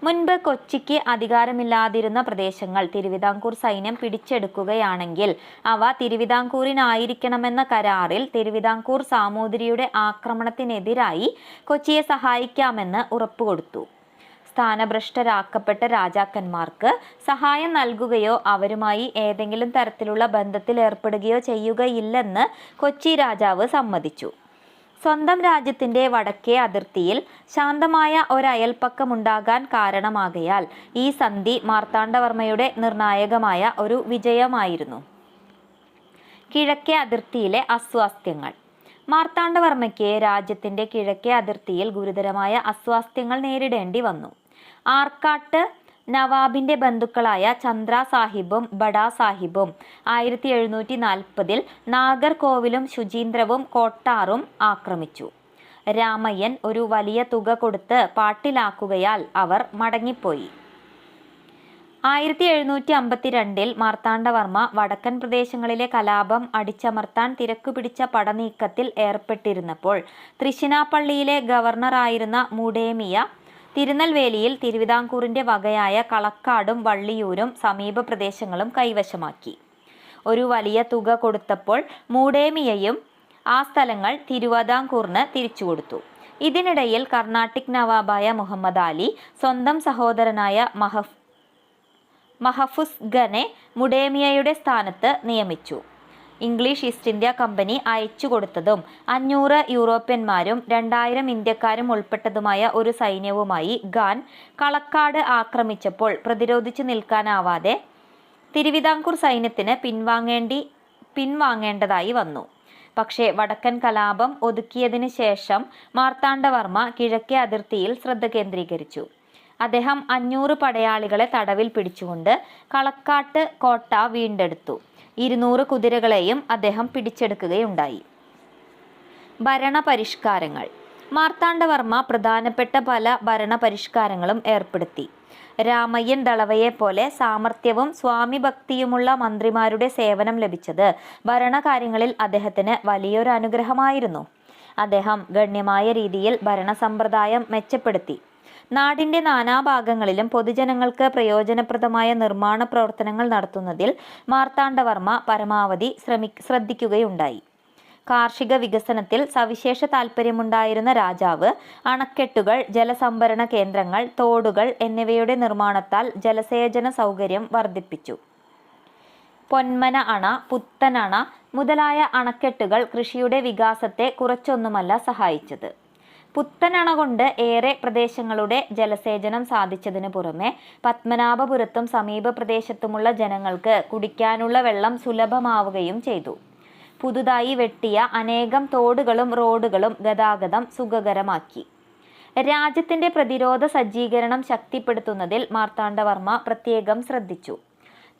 മുൻപ് കൊച്ചിക്ക് അധികാരമില്ലാതിരുന്ന പ്രദേശങ്ങൾ തിരുവിതാംകൂർ സൈന്യം പിടിച്ചെടുക്കുകയാണെങ്കിൽ അവ തിരുവിതാംകൂറിനായിരിക്കണമെന്ന കരാറിൽ തിരുവിതാംകൂർ സാമൂതിരിയുടെ ആക്രമണത്തിനെതിരായി കൊച്ചിയെ സഹായിക്കാമെന്ന് ഉറപ്പുകൊടുത്തു. സ്ഥാനഭ്രഷ്ടരാക്കപ്പെട്ട രാജാക്കന്മാർക്ക് സഹായം നൽകുകയോ അവരുമായി ഏതെങ്കിലും തരത്തിലുള്ള ബന്ധത്തിൽ ഏർപ്പെടുകയോ ചെയ്യുകയില്ലെന്ന് കൊച്ചി രാജാവ് സമ്മതിച്ചു. സ്വന്തം രാജ്യത്തിൻ്റെ വടക്കേ അതിർത്തിയിൽ ശാന്തമായ ഒരയൽപ്പക്കമുണ്ടാകാൻ കാരണമാകയാൽ ഈ സന്ധി മാർത്താണ്ഡവർമ്മയുടെ നിർണായകമായ ഒരു വിജയമായിരുന്നു. കിഴക്കേ അതിർത്തിയിലെ അസ്വാസ്ഥ്യങ്ങൾ. മാർത്താണ്ഡവർമ്മയ്ക്ക് രാജ്യത്തിൻ്റെ കിഴക്കേ അതിർത്തിയിൽ ഗുരുതരമായ അസ്വാസ്ഥ്യങ്ങൾ നേരിടേണ്ടി വന്നു. ആർക്കാട്ട് നവാബിന്റെ ബന്ധുക്കളായ ചന്ദ്ര സാഹിബും ബഡാ സാഹിബും 1740 നാഗർകോവിലും ശുചീന്ദ്രവും കോട്ടാറും ആക്രമിച്ചു. രാമയ്യൻ ഒരു വലിയ തുക കൊടുത്ത് പാട്ടിലാക്കുകയാൽ അവർ മടങ്ങിപ്പോയി. 1752 മാർത്താണ്ഡവർമ്മ വടക്കൻ പ്രദേശങ്ങളിലെ കലാപം അടിച്ചമർത്താൻ തിരക്കുപിടിച്ച പടനീക്കത്തിൽ ഏർപ്പെട്ടിരുന്നപ്പോൾ തൃശ്ശിനാപ്പള്ളിയിലെ ഗവർണറായിരുന്ന മുഡേമിയ തിരുനെൽവേലിയിൽ തിരുവിതാംകൂറിന്റെ വകയായ കളക്കാടും വള്ളിയൂരും സമീപ പ്രദേശങ്ങളും കൈവശമാക്കി. ഒരു വലിയ തുക കൊടുത്തപ്പോൾ മൂഡേമിയയും ആ സ്ഥലങ്ങൾ തിരുവിതാംകൂറിന് തിരിച്ചുകൊടുത്തു. ഇതിനിടയിൽ കർണാട്ടിക് നവാബായ മുഹമ്മദ് അലി സ്വന്തം സഹോദരനായ മഹഫുസ് ഖനെ മുഡേമിയയുടെ സ്ഥാനത്ത് നിയമിച്ചു. ഇംഗ്ലീഷ് ഈസ്റ്റ് ഇന്ത്യ കമ്പനി അയച്ചു കൊടുത്തതും 500 യൂറോപ്യന്മാരും 2000 ഇന്ത്യക്കാരും ഉൾപ്പെട്ടതുമായ ഒരു സൈന്യവുമായി ഖാൻ കളക്കാട് ആക്രമിച്ചപ്പോൾ പ്രതിരോധിച്ചു നിൽക്കാനാവാതെ തിരുവിതാംകൂർ സൈന്യത്തിന് പിൻവാങ്ങേണ്ടതായി വന്നു. പക്ഷേ വടക്കൻ കലാപം ഒതുക്കിയതിന് ശേഷം മാർത്താണ്ഡവർമ്മ കിഴക്കേ അതിർത്തിയിൽ ശ്രദ്ധ കേന്ദ്രീകരിച്ചു. അദ്ദേഹം 500 പടയാളികളെ തടവിൽ പിടിച്ചുകൊണ്ട് കളക്കാട്ട് കോട്ട വീണ്ടെടുത്തു. 200 കുതിരകളെയും അദ്ദേഹം പിടിച്ചെടുക്കുകയുണ്ടായി. ഭരണപരിഷ്കാരങ്ങൾ. മാർത്താണ്ഡവർമ്മ പ്രധാനപ്പെട്ട പല ഭരണപരിഷ്കാരങ്ങളും ഏർപ്പെടുത്തി. രാമയ്യൻ ദളവയെപ്പോലെ സാമർത്ഥ്യവും സ്വാമിഭക്തിയുമുള്ള മന്ത്രിമാരുടെ സേവനം ലഭിച്ചത് ഭരണകാര്യങ്ങളിൽ അദ്ദേഹത്തിന് വലിയൊരു അനുഗ്രഹമായിരുന്നു. അദ്ദേഹം ഗണ്യമായ രീതിയിൽ ഭരണസമ്പ്രദായം മെച്ചപ്പെടുത്തി. നാടിൻ്റെ നാനാഭാഗങ്ങളിലും പൊതുജനങ്ങൾക്ക് പ്രയോജനപ്രദമായ നിർമ്മാണ പ്രവർത്തനങ്ങൾ നടത്തുന്നതിൽ മാർത്താണ്ഡവർമ്മ പരമാവധി ശ്രദ്ധിക്കുകയുണ്ടായി. കാർഷിക വികസനത്തിൽ സവിശേഷ താൽപ്പര്യമുണ്ടായിരുന്ന രാജാവ് അണക്കെട്ടുകൾ, ജലസംഭരണ കേന്ദ്രങ്ങൾ, തോടുകൾ എന്നിവയുടെ നിർമ്മാണത്താൽ ജലസേചന സൗകര്യം വർദ്ധിപ്പിച്ചു. പൊന്മന അണ, പുത്തനണ മുതലായ അണക്കെട്ടുകൾ കൃഷിയുടെ വികാസത്തെ കുറച്ചൊന്നുമല്ല സഹായിച്ചത്. പുത്തനണ കൊണ്ട് ഏറെ പ്രദേശങ്ങളുടെ ജലസേചനം സാധിച്ചതിനു പുറമെ പത്മനാഭപുരത്തും സമീപ പ്രദേശത്തുമുള്ള ജനങ്ങൾക്ക് കുടിക്കാനുള്ള വെള്ളം സുലഭമാവുകയും ചെയ്തു. പുതുതായി വെട്ടിയ അനേകം തോടുകളും റോഡുകളും ഗതാഗതം സുഖകരമാക്കി. രാജ്യത്തിന്റെ പ്രതിരോധ സജ്ജീകരണം ശക്തിപ്പെടുത്തുന്നതിൽ മാർത്താണ്ഡവർമ്മ പ്രത്യേകം ശ്രദ്ധിച്ചു.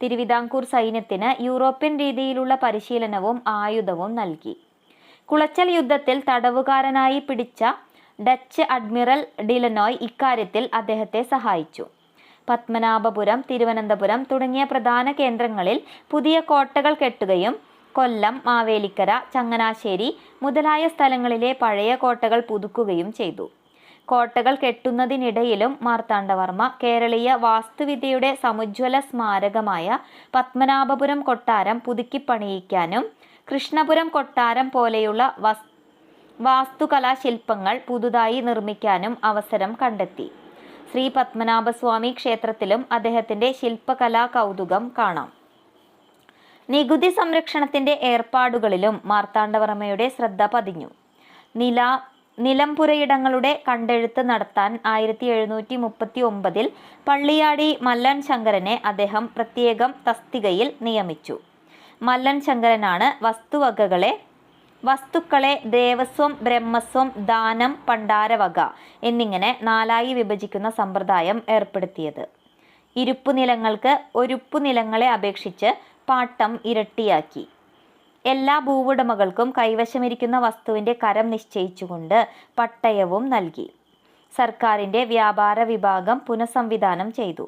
തിരുവിതാംകൂർ സൈന്യത്തിന് യൂറോപ്യൻ രീതിയിലുള്ള പരിശീലനവും ആയുധവും നൽകി. കുളച്ചൽ യുദ്ധത്തിൽ തടവുകാരനായി പിടിച്ച ഡച്ച് അഡ്മിറൽ ഡിലനോയ് ഇക്കാര്യത്തിൽ അദ്ദേഹത്തെ സഹായിച്ചു. പത്മനാഭപുരം, തിരുവനന്തപുരം തുടങ്ങിയ പ്രധാന കേന്ദ്രങ്ങളിൽ പുതിയ കോട്ടകൾ കെട്ടുകയും കൊല്ലം, മാവേലിക്കര, ചങ്ങനാശ്ശേരി മുതലായ സ്ഥലങ്ങളിലെ പഴയ കോട്ടകൾ പുതുക്കുകയും ചെയ്തു. കോട്ടകൾ കെട്ടുന്നതിനിടയിലും മാർത്താണ്ഡവർമ്മ കേരളീയ വാസ്തുവിദ്യയുടെ സമുജ്വല സ്മാരകമായ പത്മനാഭപുരം കൊട്ടാരം പുതുക്കിപ്പണിയിക്കാനും കൃഷ്ണപുരം കൊട്ടാരം പോലെയുള്ള വാസ്തുകലാശില്പങ്ങൾ പുതുതായി നിർമ്മിക്കാനും അവസരം കണ്ടെത്തി. ശ്രീ പത്മനാഭസ്വാമി ക്ഷേത്രത്തിലും അദ്ദേഹത്തിൻ്റെ ശില്പകലാ കൗതുകം കാണാം. നികുതി സംരക്ഷണത്തിൻ്റെ ഏർപ്പാടുകളിലും മാർത്താണ്ഡവർമ്മയുടെ ശ്രദ്ധ പതിഞ്ഞു. നിലംപുരയിടങ്ങളുടെ കണ്ടെഴുത്ത് നടത്താൻ 1739 പള്ളിയാടി മല്ലൻ ശങ്കരനെ അദ്ദേഹം പ്രത്യേകം തസ്തികയിൽ നിയമിച്ചു. മല്ലൻ ശങ്കരനാണ് വസ്തുക്കളെ ദേവസ്വം, ബ്രഹ്മസ്വം, ദാനം, പണ്ടാരവക എന്നിങ്ങനെ 4ആയി വിഭജിക്കുന്ന സമ്പ്രദായം ഏർപ്പെടുത്തിയത്. ഇരുപ്പുനിലങ്ങൾക്ക് ഒരുപ്പുനിലങ്ങളെ അപേക്ഷിച്ച് പാട്ടം ഇരട്ടിയാക്കി. എല്ലാ ഭൂവുടമകൾക്കും കൈവശമിരിക്കുന്ന വസ്തുവിൻ്റെ കരം നിശ്ചയിച്ചുകൊണ്ട് പട്ടയവും നൽകി. സർക്കാരിൻ്റെ വ്യാപാര വിഭാഗം പുനഃസംവിധാനം ചെയ്തു.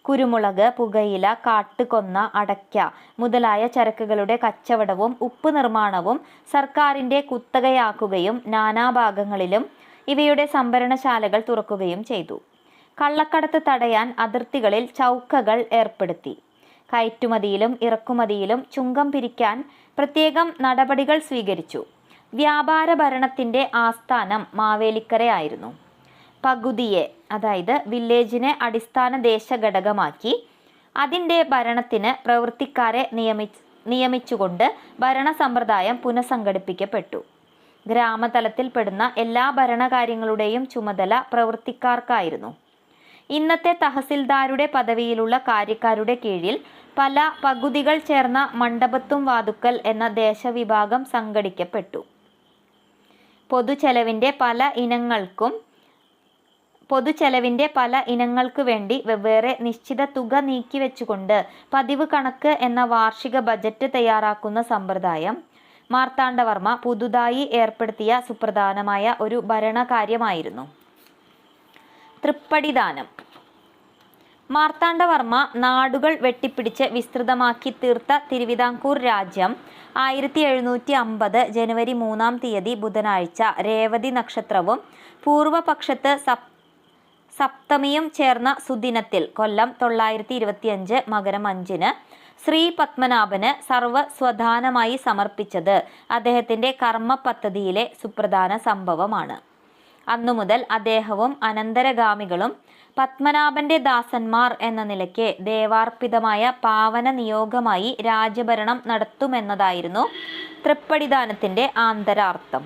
കുരുമുളക്, പുകയില, കാട്ടുകൊന്ന, അടയ്ക്ക മുതലായ ചരക്കുകളുടെ കച്ചവടവും ഉപ്പ് നിർമ്മാണവും സർക്കാരിൻ്റെ കുത്തകയാക്കുകയും നാനാഭാഗങ്ങളിലും ഇവയുടെ സംഭരണശാലകൾ തുറക്കുകയും ചെയ്തു. കള്ളക്കടത്ത് തടയാൻ അതിർത്തികളിൽ ചൗക്കകൾ ഏർപ്പെടുത്തി. കയറ്റുമതിയിലും ഇറക്കുമതിയിലും ചുങ്കം പിരിക്കാൻ പ്രത്യേകം നടപടികൾ സ്വീകരിച്ചു. വ്യാപാര ഭരണത്തിൻ്റെ ആസ്ഥാനം മാവേലിക്കരയായിരുന്നു. പകുതിയെ, അതായത് വില്ലേജിനെ അടിസ്ഥാന ദേശഘടകമാക്കി അതിൻ്റെ ഭരണത്തിന് പ്രവൃത്തിക്കാരെ നിയമിച്ചുകൊണ്ട് ഭരണസമ്പ്രദായം പുനഃസംഘടിപ്പിക്കപ്പെട്ടു. ഗ്രാമതലത്തിൽപ്പെടുന്ന എല്ലാ ഭരണകാര്യങ്ങളുടെയും ചുമതല പ്രവൃത്തിക്കാർക്കായിരുന്നു. ഇന്നത്തെ തഹസിൽദാരുടെ പദവിയിലുള്ള കാര്യക്കാരുടെ കീഴിൽ പല പകുതികൾ ചേർന്ന മണ്ഡപത്തും വാതുക്കൽ എന്ന ദേശവിഭാഗം സംഘടിക്കപ്പെട്ടു. പൊതുചെലവിൻ്റെ പല ഇനങ്ങൾക്ക് വേണ്ടി വെവ്വേറെ നിശ്ചിത തുക നീക്കിവെച്ചുകൊണ്ട് പതിവ് കണക്ക് എന്ന വാർഷിക ബജറ്റ് തയ്യാറാക്കുന്ന സമ്പ്രദായം മാർത്താണ്ഡവർമ്മ പുതുതായി ഏർപ്പെടുത്തിയ സുപ്രധാനമായ ഒരു ഭരണകാര്യമായിരുന്നു. തൃപ്പടിദാനം. മാർത്താണ്ഡവർമ്മ നാടുകൾ വെട്ടിപ്പിടിച്ച് വിസ്തൃതമാക്കി തീർത്ത തിരുവിതാംകൂർ രാജ്യം 1750 ജനുവരി 3-ാം തീയതി ബുധനാഴ്ച രേവതി നക്ഷത്രവും പൂർവപക്ഷത്ത് സപ്തമിയും ചേർന്ന സുദിനത്തിൽ കൊല്ലം 925 മകരം 5-ന് ശ്രീ പത്മനാഭന് സർവസ്വധാനമായി സമർപ്പിച്ചത് അദ്ദേഹത്തിൻ്റെ കർമ്മ പദ്ധതിയിലെ സുപ്രധാന സംഭവമാണ്. അന്നുമുതൽ അദ്ദേഹവും അനന്തരഗാമികളും പത്മനാഭന്റെ ദാസന്മാർ എന്ന നിലയ്ക്ക് ദേവാർപ്പിതമായ പാവന നിയോഗമായി രാജ്യഭരണം നടത്തുമെന്നതായിരുന്നു തൃപ്പടിദാനത്തിൻ്റെ ആന്തരാർത്ഥം.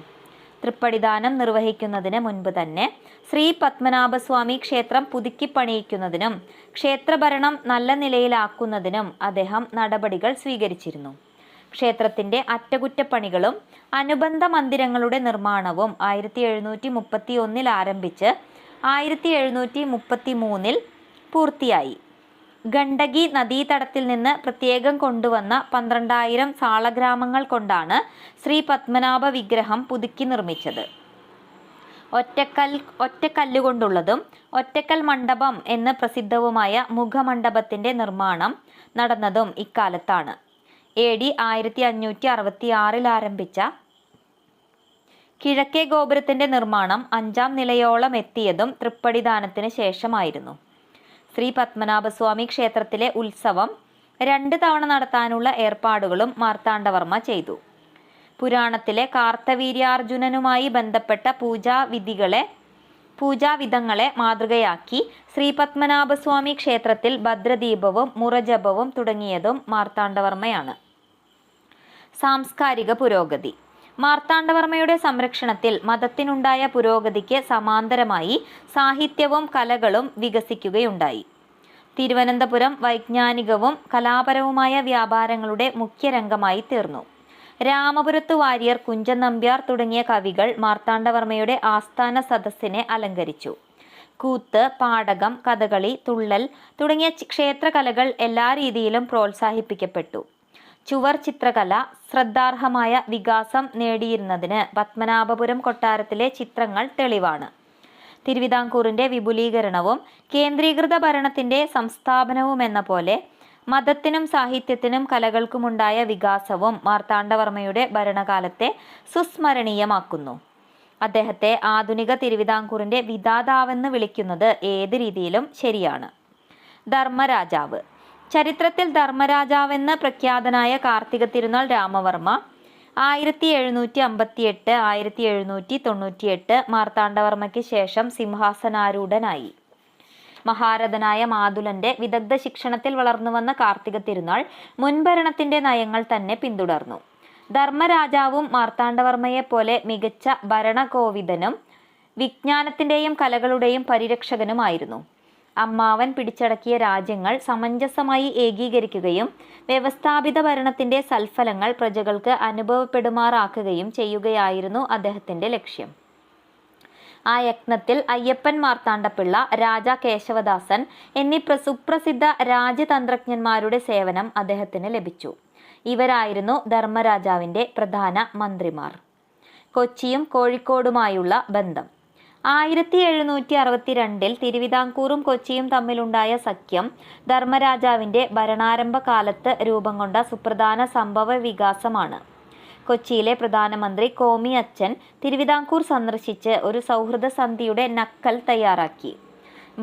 തൃപ്പടിദാനം നിർവഹിക്കുന്നതിന് മുൻപ് തന്നെ ശ്രീ പത്മനാഭസ്വാമി ക്ഷേത്രം പുതുക്കിപ്പണിയിക്കുന്നതിനും ക്ഷേത്രഭരണം നല്ല നിലയിലാക്കുന്നതിനും അദ്ദേഹം നടപടികൾ സ്വീകരിച്ചിരുന്നു. ക്ഷേത്രത്തിൻ്റെ അറ്റകുറ്റപ്പണികളും അനുബന്ധ മന്ദിരങ്ങളുടെ നിർമ്മാണവും 1731 ആരംഭിച്ച് 1733 പൂർത്തിയായി. ഗണ്ഡകി നദീതടത്തിൽ നിന്ന് പ്രത്യേകം കൊണ്ടുവന്ന 12,000 സാളഗ്രാമങ്ങൾ കൊണ്ടാണ് ശ്രീ പത്മനാഭ വിഗ്രഹം പുതുക്കി നിർമ്മിച്ചത്. ഒറ്റക്കല്ലുകൊണ്ടുള്ളതും ഒറ്റക്കൽ മണ്ഡപം എന്ന് പ്രസിദ്ധവുമായ മുഖമണ്ഡപത്തിൻ്റെ നിർമ്മാണം നടന്നതും ഇക്കാലത്താണ്. AD 1566 ആരംഭിച്ച കിഴക്കേ ഗോപുരത്തിൻ്റെ നിർമ്മാണം 5-ാം നിലയോളം എത്തിയതും തൃപ്പടിദാനത്തിന് ശേഷമായിരുന്നു. ശ്രീ പത്മനാഭസ്വാമി ക്ഷേത്രത്തിലെ ഉത്സവം 2 തവണ നടത്താനുള്ള ഏർപ്പാടുകളും മാർത്താണ്ഡവർമ്മ ചെയ്തു. പുരാണത്തിലെ കാർത്തവീര്യാർജുനനുമായി ബന്ധപ്പെട്ട പൂജാവിധങ്ങളെ മാതൃകയാക്കി ശ്രീ പത്മനാഭസ്വാമി ക്ഷേത്രത്തിൽ ഭദ്രദീപവും മുറജപവും തുടങ്ങിയതും മാർത്താണ്ഡവർമ്മയാണ്. സാംസ്കാരിക പുരോഗതി. മാർത്താണ്ഡവർമ്മയുടെ സംരക്ഷണത്തിൽ മതത്തിനുണ്ടായ പുരോഗതിക്ക് സമാന്തരമായി സാഹിത്യവും കലകളും വികസിക്കുകയുണ്ടായി. തിരുവനന്തപുരം വൈജ്ഞാനികവും കലാപരവുമായ വ്യാപാരങ്ങളുടെ മുഖ്യരംഗമായി തീർന്നു. രാമപുരത്തു വാര്യർ, കുഞ്ചൻ നമ്പ്യാർ തുടങ്ങിയ കവികൾ മാർത്താണ്ഡവർമ്മയുടെ ആസ്ഥാന സദസ്സിനെ അലങ്കരിച്ചു. കൂത്ത്, പാടകം, കഥകളി, തുള്ളൽ തുടങ്ങിയ ക്ഷേത്രകലകൾ എല്ലാ രീതിയിലും പ്രോത്സാഹിപ്പിക്കപ്പെട്ടു. ചുവർ ചിത്രകല ശ്രദ്ധാർഹമായ വികാസം നേടിയിരുന്നതിന് പത്മനാഭപുരം കൊട്ടാരത്തിലെ ചിത്രങ്ങൾ തെളിവാണ്. തിരുവിതാംകൂറിൻ്റെ വിപുലീകരണവും കേന്ദ്രീകൃത ഭരണത്തിൻ്റെ സംസ്ഥാപനവുമെന്ന പോലെ മതത്തിനും സാഹിത്യത്തിനും കലകൾക്കുമുണ്ടായ വികാസവും മാർത്താണ്ഡവർമ്മയുടെ ഭരണകാലത്തെ സുസ്മരണീയമാക്കുന്നു. അദ്ദേഹത്തെ ആധുനിക തിരുവിതാംകൂറിൻ്റെ വിധാതാവെന്ന് വിളിക്കുന്നത് ഏത് രീതിയിലും ശരിയാണ്. ധർമ്മരാജാവ്. ചരിത്രത്തിൽ ധർമ്മരാജാവെന്ന് പ്രഖ്യാതനായ കാർത്തിക തിരുനാൾ രാമവർമ്മ 1758 1798 മാർത്താണ്ഡവർമ്മയ്ക്ക് ശേഷം സിംഹാസനാരൂഢനായി. മഹാരഥനായ മാതുലന്റെ വിദഗ്ധ ശിക്ഷണത്തിൽ വളർന്നുവന്ന കാർത്തിക തിരുനാൾ മുൻഭരണത്തിന്റെ നയങ്ങൾ തന്നെ പിന്തുടർന്നു. ധർമ്മരാജാവും മാർത്താണ്ഡവർമ്മയെപ്പോലെ മികച്ച ഭരണകോവിദനും വിജ്ഞാനത്തിൻ്റെയും കലകളുടെയും പരിരക്ഷകനുമായിരുന്നു. അമ്മാവൻ പിടിച്ചടക്കിയ രാജ്യങ്ങൾ സമഞ്ജസമായി ഏകീകരിക്കുകയും വ്യവസ്ഥാപിത ഭരണത്തിൻ്റെ സൽഫലങ്ങൾ പ്രജകൾക്ക് അനുഭവപ്പെടുമാറാക്കുകയും ചെയ്യുകയായിരുന്നു അദ്ദേഹത്തിൻ്റെ ലക്ഷ്യം. ആ യത്നത്തിൽ അയ്യപ്പൻ മാർത്താണ്ഡപിള്ള, രാജാ കേശവദാസൻ എന്നീ സുപ്രസിദ്ധ രാജ്യതന്ത്രജ്ഞന്മാരുടെ സേവനം അദ്ദേഹത്തിന് ലഭിച്ചു. ഇവരായിരുന്നു ധർമ്മരാജാവിൻ്റെ പ്രധാന മന്ത്രിമാർ. കൊച്ചിയും കോഴിക്കോടുമായുള്ള ബന്ധം. 1762 തിരുവിതാംകൂറും കൊച്ചിയും തമ്മിലുണ്ടായ സഖ്യം ധർമ്മരാജാവിൻ്റെ ഭരണാരംഭ കാലത്ത് രൂപം കൊണ്ട സുപ്രധാന സംഭവ വികാസമാണ്. കൊച്ചിയിലെ പ്രധാനമന്ത്രി കോമി അച്ഛൻ തിരുവിതാംകൂർ സന്ദർശിച്ച് ഒരു സൗഹൃദ സന്ധിയുടെ നക്കൽ തയ്യാറാക്കി.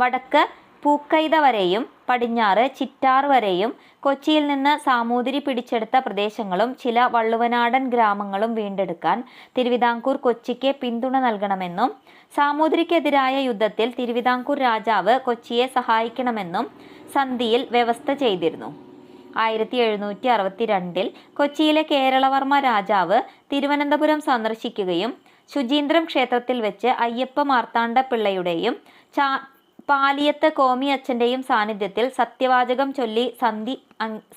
വടക്ക് പൂക്കൈത വരെയും പടിഞ്ഞാറ് ചിറ്റാർ വരെയും കൊച്ചിയിൽ നിന്ന് സാമൂതിരി പിടിച്ചെടുത്ത പ്രദേശങ്ങളും ചില വള്ളുവനാടൻ ഗ്രാമങ്ങളും വീണ്ടെടുക്കാൻ തിരുവിതാംകൂർ കൊച്ചിക്ക് പിന്തുണ നൽകണമെന്നും സാമൂതിരിക്കെതിരായ യുദ്ധത്തിൽ തിരുവിതാംകൂർ രാജാവ് കൊച്ചിയെ സഹായിക്കണമെന്നും സന്ധിയിൽ വ്യവസ്ഥ ചെയ്തിരുന്നു. 1762 കൊച്ചിയിലെ കേരളവർമ്മ രാജാവ് തിരുവനന്തപുരം സന്ദർശിക്കുകയും ശുചീന്ദ്രം ക്ഷേത്രത്തിൽ വെച്ച് അയ്യപ്പ മാർത്താണ്ഡപിള്ളയുടെയും പാലിയത്ത് കോമി അച്ഛൻ്റെയും സാന്നിധ്യത്തിൽ സത്യവാചകം ചൊല്ലി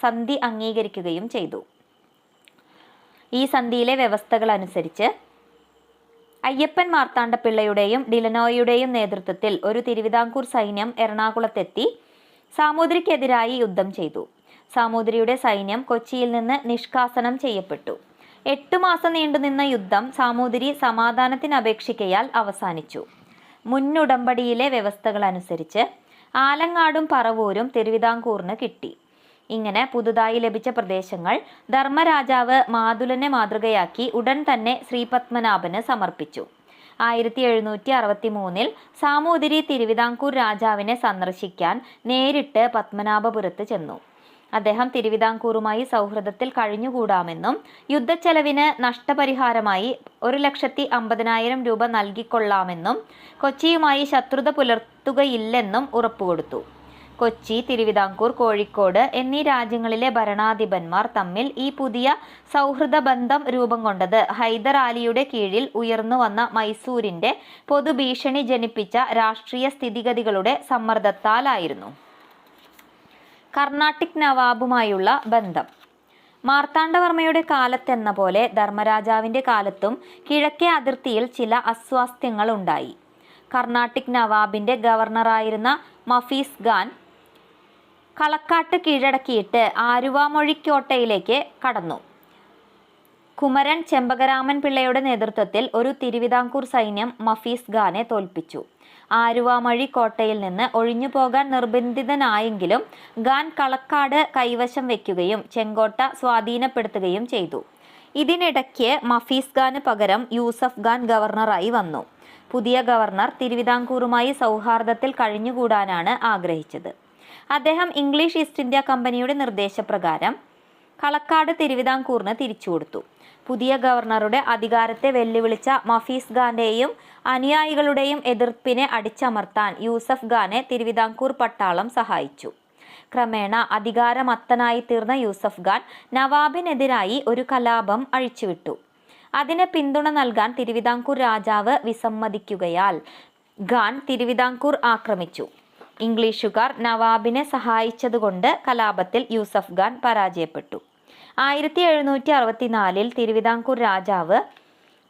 സന്ധി അംഗീകരിക്കുകയും ചെയ്തു. ഈ സന്ധിയിലെ വ്യവസ്ഥകൾ അനുസരിച്ച് അയ്യപ്പൻ മാർത്താണ്ഡപിള്ളയുടെയും ഡിലനോയുടെയും നേതൃത്വത്തിൽ ഒരു തിരുവിതാംകൂർ സൈന്യം എറണാകുളത്തെത്തി സാമൂതിരിക്കെതിരായി യുദ്ധം ചെയ്തു. സാമൂതിരിയുടെ സൈന്യം കൊച്ചിയിൽ നിന്ന് നിഷ്കാസനം ചെയ്യപ്പെട്ടു. 8 മാസം നീണ്ടുനിന്ന യുദ്ധം സാമൂതിരി സമാധാനത്തിന് അപേക്ഷിക്കയാൽ അവസാനിച്ചു. മുന്നുടമ്പടിയിലെ വ്യവസ്ഥകൾ അനുസരിച്ച് ആലങ്ങാടും പറവൂരും തിരുവിതാംകൂറിന് കിട്ടി. ഇങ്ങനെ പുതുതായി ലഭിച്ച പ്രദേശങ്ങൾ ധർമ്മരാജാവ് മാതുലനെ മാതൃകയാക്കി ഉടൻ തന്നെ ശ്രീപത്മനാഭന് സമർപ്പിച്ചു. 1763 സാമൂതിരി തിരുവിതാംകൂർ രാജാവിനെ സന്ദർശിക്കാൻ നേരിട്ട് പത്മനാഭപുരത്ത് ചെന്നു. അദ്ദേഹം തിരുവിതാംകൂറുമായി സൗഹൃദത്തിൽ കഴിഞ്ഞുകൂടാമെന്നും യുദ്ധച്ചെലവിന് നഷ്ടപരിഹാരമായി 1,50,000 രൂപ നൽകിക്കൊള്ളാമെന്നും കൊച്ചിയുമായി ശത്രുത പുലർത്തുകയില്ലെന്നും ഉറപ്പുകൊടുത്തു. കൊച്ചി, തിരുവിതാംകൂർ, കോഴിക്കോട് എന്നീ രാജ്യങ്ങളിലെ ഭരണാധിപന്മാർ തമ്മിൽ ഈ പുതിയ സൗഹൃദ ബന്ധം രൂപം കൊണ്ടത് ഹൈദർ അലിയുടെ കീഴിൽ ഉയർന്നു വന്ന മൈസൂരിൻ്റെ പൊതുഭീഷണി ജനിപ്പിച്ച രാഷ്ട്രീയ സ്ഥിതിഗതികളുടെ സമ്മർദ്ദത്താലായിരുന്നു. കർണാട്ടിക് നവാബുമായുള്ള ബന്ധം. മാർത്താണ്ഡവർമ്മയുടെ കാലത്തെന്ന പോലെ ധർമ്മരാജാവിൻ്റെ കാലത്തും കിഴക്കേ അതിർത്തിയിൽ ചില അസ്വാസ്ഥ്യങ്ങൾ ഉണ്ടായി. കർണാട്ടിക് നവാബിൻ്റെ ഗവർണറായിരുന്ന മഫീസ് ഖാൻ കളക്കാട്ട് കീഴടക്കിയിട്ട് ആലുവാമൊഴിക്കോട്ടയിലേക്ക് കടന്നു. കുമരൻ ചെമ്പകരാമൻ പിള്ളയുടെ നേതൃത്വത്തിൽ ഒരു തിരുവിതാംകൂർ സൈന്യം മഫീസ് ഖാനെ തോൽപ്പിച്ചു. ആലുവാമഴി കോട്ടയിൽ നിന്ന് ഒഴിഞ്ഞു പോകാൻ നിർബന്ധിതനായെങ്കിലും ഖാൻ കളക്കാട് കൈവശം വയ്ക്കുകയും ചെങ്കോട്ട സ്വാധീനപ്പെടുത്തുകയും ചെയ്തു. ഇതിനിടയ്ക്ക് മഫീസ് ഖാന് പകരം യൂസഫ് ഖാൻ ഗവർണറായി വന്നു. പുതിയ ഗവർണർ തിരുവിതാംകൂറുമായി സൗഹാർദ്ദത്തിൽ കഴിഞ്ഞുകൂടാനാണ് ആഗ്രഹിച്ചത്. അദ്ദേഹം ഇംഗ്ലീഷ് ഈസ്റ്റ് ഇന്ത്യ കമ്പനിയുടെ നിർദ്ദേശപ്രകാരം കളക്കാട് തിരുവിതാംകൂറിന് തിരിച്ചുകൊടുത്തു. പുതിയ ഗവർണറുടെ അധികാരത്തെ വെല്ലുവിളിച്ച മഫീസ് ഖാന്റെയും അനുയായികളുടെയും എതിർപ്പിനെ അടിച്ചമർത്താൻ യൂസഫ് ഖാനെ തിരുവിതാംകൂർ പട്ടാളം സഹായിച്ചു. ക്രമേണ അധികാരമത്തനായി തീർന്ന യൂസഫ് ഖാൻ നവാബിനെതിരായി ഒരു കലാപം അഴിച്ചുവിട്ടു. അതിന് പിന്തുണ നൽകാൻ തിരുവിതാംകൂർ രാജാവ് വിസമ്മതിക്കുകയാൽ ഖാൻ തിരുവിതാംകൂർ ആക്രമിച്ചു. ഇംഗ്ലീഷുകാർ നവാബിനെ സഹായിച്ചതുകൊണ്ട് കലാപത്തിൽ യൂസഫ് ഖാൻ പരാജയപ്പെട്ടു. 1764 തിരുവിതാംകൂർ രാജാവ്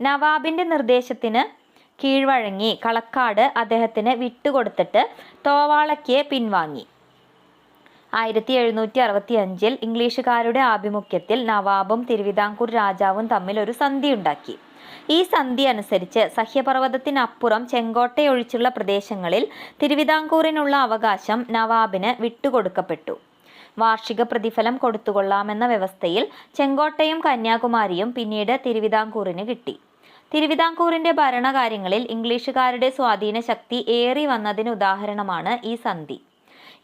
നവാബിൻ്റെ നിർദ്ദേശത്തിന് കീഴ്വഴങ്ങി കളക്കാട് അദ്ദേഹത്തിന് വിട്ടുകൊടുത്തിട്ട് തോവാളയ്ക്ക് പിൻവാങ്ങി. 1765 ഇംഗ്ലീഷുകാരുടെ ആഭിമുഖ്യത്തിൽ നവാബും തിരുവിതാംകൂർ രാജാവും തമ്മിൽ ഒരു സന്ധി ഉണ്ടാക്കി. ഈ സന്ധി അനുസരിച്ച് സഹ്യപർവ്വതത്തിനപ്പുറം ചെങ്കോട്ടയൊഴിച്ചുള്ള പ്രദേശങ്ങളിൽ തിരുവിതാംകൂറിനുള്ള അവകാശം നവാബിന് വിട്ടുകൊടുക്കപ്പെട്ടു. വാർഷിക പ്രതിഫലം കൊടുത്തുകൊള്ളാമെന്ന വ്യവസ്ഥയിൽ ചെങ്കോട്ടയും കന്യാകുമാരിയും പിന്നീട് തിരുവിതാംകൂറിന് കിട്ടി. തിരുവിതാംകൂറിൻ്റെ ഭരണകാര്യങ്ങളിൽ ഇംഗ്ലീഷുകാരുടെ സ്വാധീന ശക്തി ഏറി വന്നതിന് ഉദാഹരണമാണ് ഈ സന്ധി.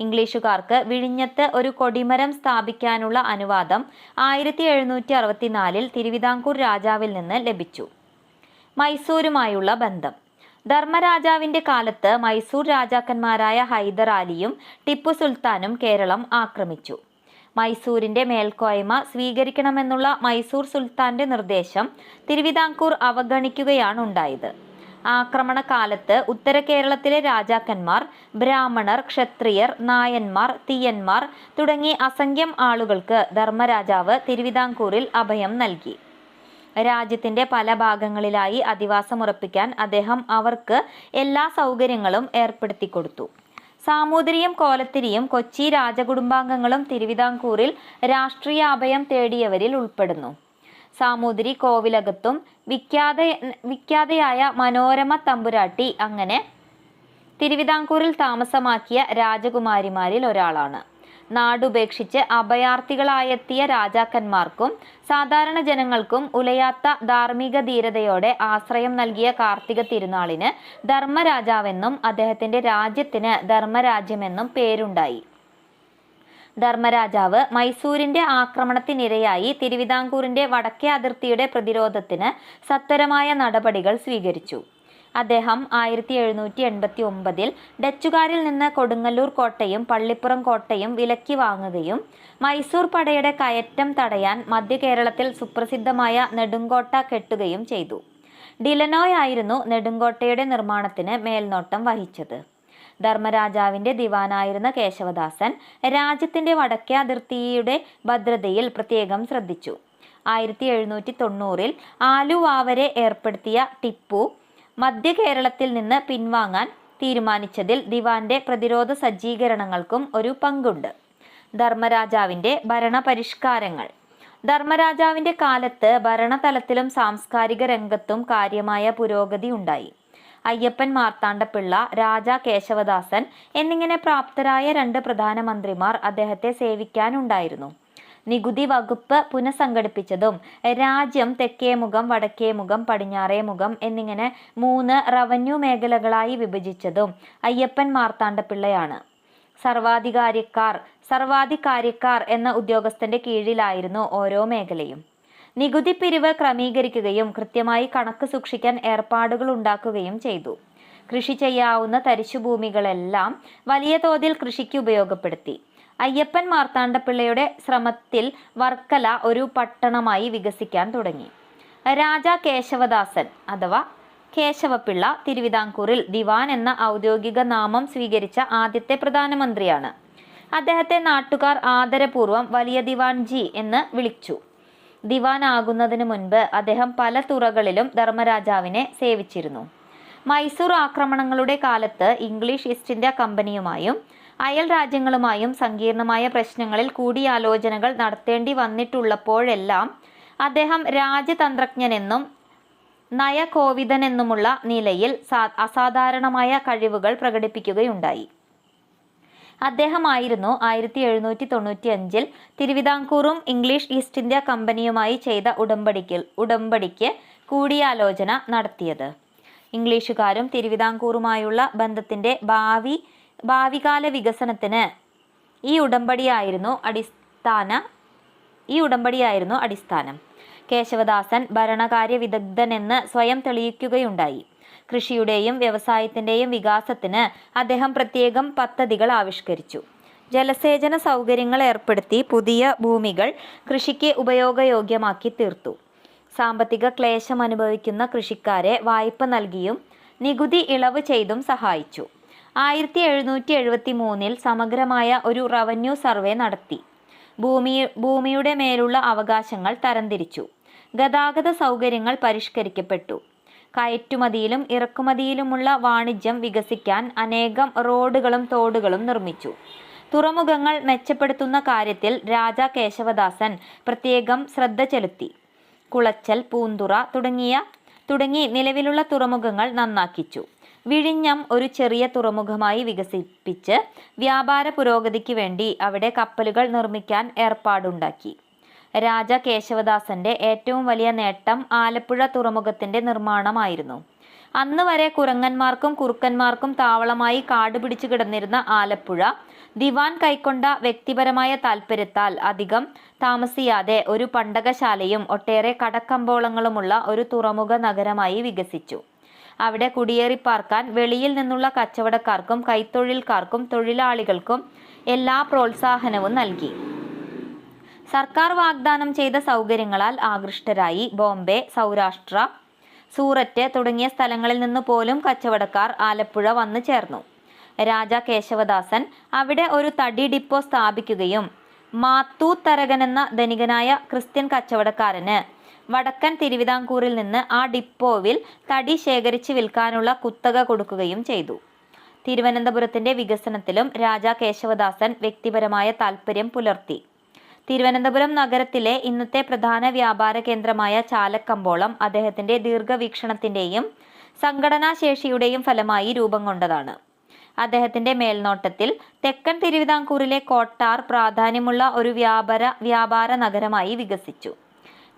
ഇംഗ്ലീഷുകാർക്ക് വിഴിഞ്ഞത്ത് ഒരു കൊടിമരം സ്ഥാപിക്കാനുള്ള അനുവാദം 1764 തിരുവിതാംകൂർ രാജാവിൽ നിന്ന് ലഭിച്ചു. മൈസൂരുമായുള്ള ബന്ധം. ധർമ്മരാജാവിൻ്റെ കാലത്ത് മൈസൂർ രാജാക്കന്മാരായ ഹൈദർ അലിയും ടിപ്പു സുൽത്താനും കേരളം ആക്രമിച്ചു. മൈസൂരിൻ്റെ മേൽക്കോയ്മ സ്വീകരിക്കണമെന്നുള്ള മൈസൂർ സുൽത്താൻ്റെ നിർദ്ദേശം തിരുവിതാംകൂർ അവഗണിക്കുകയാണ് ഉണ്ടായത്. ആക്രമണകാലത്ത് ഉത്തര കേരളത്തിലെ രാജാക്കന്മാർ, ബ്രാഹ്മണർ, ക്ഷത്രിയർ, നായന്മാർ, തീയന്മാർ തുടങ്ങി അസംഖ്യം ആളുകൾക്ക് ധർമ്മരാജാവ് തിരുവിതാംകൂറിൽ അഭയം നൽകി. രാജ്യത്തിന്റെ പല ഭാഗങ്ങളിലായി അധിവാസമുറപ്പിക്കാൻ അദ്ദേഹം അവർക്ക് എല്ലാ സൗകര്യങ്ങളും ഏർപ്പെടുത്തിക്കൊടുത്തു. സാമൂതിരിയും കോലത്തിരിയും കൊച്ചി രാജകുടുംബാംഗങ്ങളും തിരുവിതാംകൂറിൽ രാഷ്ട്രീയാഭയം തേടിയവരിൽ ഉൾപ്പെടുന്നു. സാമൂതിരി കോവിലകത്തും വിഖ്യാതയായ മനോരമ തമ്പുരാട്ടി അങ്ങനെ തിരുവിതാംകൂറിൽ താമസമാക്കിയ രാജകുമാരിമാരിൽ ഒരാളാണ്. നാടുപേക്ഷിച്ച് അഭയാർത്ഥികളായെത്തിയ രാജാക്കന്മാർക്കും സാധാരണ ജനങ്ങൾക്കും ഉലയാത്ത ധാർമ്മിക ധീരതയോടെ ആശ്രയം നൽകിയ കാർത്തിക തിരുനാളിന് ധർമ്മരാജാവെന്നും അദ്ദേഹത്തിന്റെ രാജ്യത്തിന് ധർമ്മരാജ്യമെന്നും പേരുണ്ടായി. ധർമ്മരാജാവ് മൈസൂരിന്റെ ആക്രമണത്തിനിരയായി തിരുവിതാംകൂറിന്റെ വടക്കേ അതിർത്തിയുടെ പ്രതിരോധത്തിന് സത്വരമായ നടപടികൾ സ്വീകരിച്ചു. അദ്ദേഹം 1789 ഡച്ചുകാരിൽ നിന്ന് കൊടുങ്ങല്ലൂർ കോട്ടയും പള്ളിപ്പുറം കോട്ടയും വിലക്കി വാങ്ങുകയും മൈസൂർ പടയുടെ കയറ്റം തടയാൻ മധ്യ കേരളത്തിൽ സുപ്രസിദ്ധമായ നെടുങ്കോട്ട കെട്ടുകയും ചെയ്തു. ഡിലനോയ് ആയിരുന്നു നെടുങ്കോട്ടയുടെ നിർമ്മാണത്തിന് മേൽനോട്ടം വഹിച്ചത്. ധർമ്മരാജാവിന്റെ ദിവാനായിരുന്ന കേശവദാസൻ രാജ്യത്തിന്റെ വടക്കേ അതിർത്തിയുടെ ഭദ്രതയിൽ പ്രത്യേകം ശ്രദ്ധിച്ചു. 1790 ആലുവാവരെ ഏർപ്പെടുത്തിയ ടിപ്പു മധ്യ കേരളത്തിൽ നിന്ന് പിൻവാങ്ങാൻ തീരുമാനിച്ചതിൽ ദിവാന്റെ പ്രതിരോധ സജ്ജീകരണങ്ങൾക്കും ഒരു പങ്കുണ്ട്. ധർമ്മരാജാവിന്റെ ഭരണപരിഷ്കാരങ്ങൾ. ധർമ്മരാജാവിന്റെ കാലത്ത് ഭരണതലത്തിലും സാംസ്കാരിക രംഗത്തും കാര്യമായ പുരോഗതി ഉണ്ടായി. അയ്യപ്പൻ മാർത്താണ്ഡപിള്ള, രാജാ കേശവദാസൻ എന്നിങ്ങനെ പ്രാപ്തരായ 2 പ്രധാനമന്ത്രിമാർ അദ്ദേഹത്തെ സേവിക്കാനുണ്ടായിരുന്നു. നികുതി വകുപ്പ് പുനഃസംഘടിപ്പിച്ചതും രാജ്യം തെക്കേമുഖം, വടക്കേമുഖം, പടിഞ്ഞാറേമുഖം എന്നിങ്ങനെ 3 റവന്യൂ മേഖലകളായി വിഭജിച്ചതും അയ്യപ്പൻ മാർത്താണ്ഡപിള്ളയാണ്. സർവാധികാരിക്കാർ എന്ന ഉദ്യോഗസ്ഥന്റെ കീഴിലായിരുന്നു ഓരോ മേഖലയും. നികുതി പിരിവ് ക്രമീകരിക്കുകയും കൃത്യമായി കണക്ക് സൂക്ഷിക്കാൻ ഏർപ്പാടുകൾ ഉണ്ടാക്കുകയും ചെയ്തു. കൃഷി ചെയ്യാവുന്ന തരിശുഭൂമികളെല്ലാം വലിയ തോതിൽ കൃഷിക്ക് ഉപയോഗപ്പെടുത്തി. അയ്യപ്പൻ മാർത്താണ്ഡപിള്ളയുടെ ശ്രമത്തിൽ വർക്കല ഒരു പട്ടണമായി വികസിക്കാൻ തുടങ്ങി. രാജാ കേശവദാസൻ അഥവാ കേശവപിള്ള തിരുവിതാംകൂറിൽ ദിവാൻ എന്ന ഔദ്യോഗിക നാമം സ്വീകരിച്ച ആദ്യത്തെ പ്രധാനമന്ത്രിയാണ്. അദ്ദേഹത്തെ നാട്ടുകാർ ആദരപൂർവ്വം വലിയ ദിവാൻ ജി എന്ന് വിളിച്ചു. ദിവാൻ ആകുന്നതിന് മുൻപ് അദ്ദേഹം പല തുറകളിലും ധർമ്മരാജാവിനെ സേവിച്ചിരുന്നു. മൈസൂർ ആക്രമണങ്ങളുടെ കാലത്ത് ഇംഗ്ലീഷ് ഈസ്റ്റ് ഇന്ത്യ കമ്പനിയുമായും അയൽ രാജ്യങ്ങളുമായും സങ്കീർണമായ പ്രശ്നങ്ങളിൽ കൂടിയാലോചനകൾ നടത്തേണ്ടി വന്നിട്ടുള്ളപ്പോഴെല്ലാം അദ്ദേഹം രാജ്യതന്ത്രജ്ഞനെന്നും നയകോവിദനെന്നുമുള്ള നിലയിൽ അസാധാരണമായ കഴിവുകൾ പ്രകടിപ്പിക്കുകയുണ്ടായി. അദ്ദേഹമായിരുന്നു 1795 തിരുവിതാംകൂറും ഇംഗ്ലീഷ് ഈസ്റ്റ് ഇന്ത്യ കമ്പനിയുമായി ചെയ്ത ഉടമ്പടിക്ക് കൂടിയാലോചന നടത്തിയത്. ഇംഗ്ലീഷുകാരും തിരുവിതാംകൂറുമായുള്ള ബന്ധത്തിന്റെ ഭാവികാല വികസനത്തിന് ഈ ഉടമ്പടിയായിരുന്നു അടിസ്ഥാനം. കേശവദാസൻ ഭരണകാര്യ വിദഗ്ധനെന്ന് സ്വയം തെളിയിക്കുകയുണ്ടായി. കൃഷിയുടെയും വ്യവസായത്തിന്റെയും വികാസത്തിന് അദ്ദേഹം പ്രത്യേകം പദ്ധതികൾ ആവിഷ്കരിച്ചു. ജലസേചന സൗകര്യങ്ങൾ ഏർപ്പെടുത്തി പുതിയ ഭൂമികൾ കൃഷിക്ക് ഉപയോഗയോഗ്യമാക്കി തീർത്തു. സാമ്പത്തിക ക്ലേശം അനുഭവിക്കുന്ന കൃഷിക്കാരെ വായ്പ നൽകിയും നികുതി ഇളവ് ചെയ്തും സഹായിച്ചു. 1773 സമഗ്രമായ ഒരു റവന്യൂ സർവേ നടത്തി. ഭൂമിയുടെ മേലുള്ള അവകാശങ്ങൾ തരംതിരിച്ചു. ഗതാഗത സൗകര്യങ്ങൾ പരിഷ്കരിക്കപ്പെട്ടു. കയറ്റുമതിയിലും ഇറക്കുമതിയിലുമുള്ള വാണിജ്യം വികസിക്കാൻ അനേകം റോഡുകളും തോടുകളും നിർമ്മിച്ചു. തുറമുഖങ്ങൾ മെച്ചപ്പെടുത്തുന്ന കാര്യത്തിൽ രാജാ കേശവദാസൻ പ്രത്യേകം ശ്രദ്ധ ചെലുത്തി. കുളച്ചൽ, പൂന്തുറ തുടങ്ങി നിലവിലുള്ള തുറമുഖങ്ങൾ നന്നാക്കിച്ചു. വിഴിഞ്ഞം ഒരു ചെറിയ തുറമുഖമായി വികസിപ്പിച്ച് വ്യാപാര പുരോഗതിക്ക് വേണ്ടി അവിടെ കപ്പലുകൾ നിർമ്മിക്കാൻ ഏർപ്പാടുണ്ടാക്കി. രാജാ കേശവദാസന്റെ ഏറ്റവും വലിയ നേട്ടം ആലപ്പുഴ തുറമുഖത്തിന്റെ നിർമ്മാണമായിരുന്നു. അന്ന് വരെ കുരങ്ങന്മാർക്കും കുറുക്കന്മാർക്കും താവളമായി കാട് പിടിച്ചു കിടന്നിരുന്ന ആലപ്പുഴ ദിവാൻ കൈക്കൊണ്ട വ്യക്തിപരമായ താൽപര്യത്താൽ അധികം താമസിയാതെ ഒരു പണ്ടകശാലയും ഒട്ടേറെ കടക്കമ്പോളങ്ങളുമുള്ള ഒരു തുറമുഖ നഗരമായി വികസിച്ചു. അവിടെ കുടിയേറിപ്പാർക്കാൻ വെളിയിൽ നിന്നുള്ള കച്ചവടക്കാർക്കും കൈത്തൊഴിൽക്കാർക്കും തൊഴിലാളികൾക്കും എല്ലാ പ്രോത്സാഹനവും നൽകി. സർക്കാർ വാഗ്ദാനം ചെയ്ത സൗകര്യങ്ങളാൽ ആകൃഷ്ടരായി ബോംബെ, സൂററ്റ് തുടങ്ങിയ സ്ഥലങ്ങളിൽ നിന്ന് പോലും കച്ചവടക്കാർ ആലപ്പുഴ വന്നു ചേർന്നു. രാജാ കേശവദാസൻ അവിടെ ഒരു തടി ഡിപ്പോ സ്ഥാപിക്കുകയും മാത്തൂത്തരകൻ എന്ന ധനികനായ ക്രിസ്ത്യൻ കച്ചവടക്കാരന് വടക്കൻ തിരുവിതാംകൂറിൽ നിന്ന് ആ ഡിപ്പോവിൽ തടി ശേഖരിച്ച് വിൽക്കാനുള്ള കുത്തക കൊടുക്കുകയും ചെയ്തു. തിരുവനന്തപുരത്തിന്റെ വികസനത്തിലും രാജാ കേശവദാസൻ വ്യക്തിപരമായ താൽപ്പര്യം പുലർത്തി. തിരുവനന്തപുരം നഗരത്തിലെ ഇന്നത്തെ പ്രധാന വ്യാപാര കേന്ദ്രമായ ചാലക്കമ്പോളം അദ്ദേഹത്തിന്റെ ദീർഘവീക്ഷണത്തിന്റെയും സംഘടനാശേഷിയുടെയും ഫലമായി രൂപം കൊണ്ടതാണ്. അദ്ദേഹത്തിന്റെ മേൽനോട്ടത്തിൽ തെക്കൻ തിരുവിതാംകൂറിലെ കോട്ടാർ പ്രാധാന്യമുള്ള ഒരു വ്യാപാര നഗരമായി വികസിച്ചു.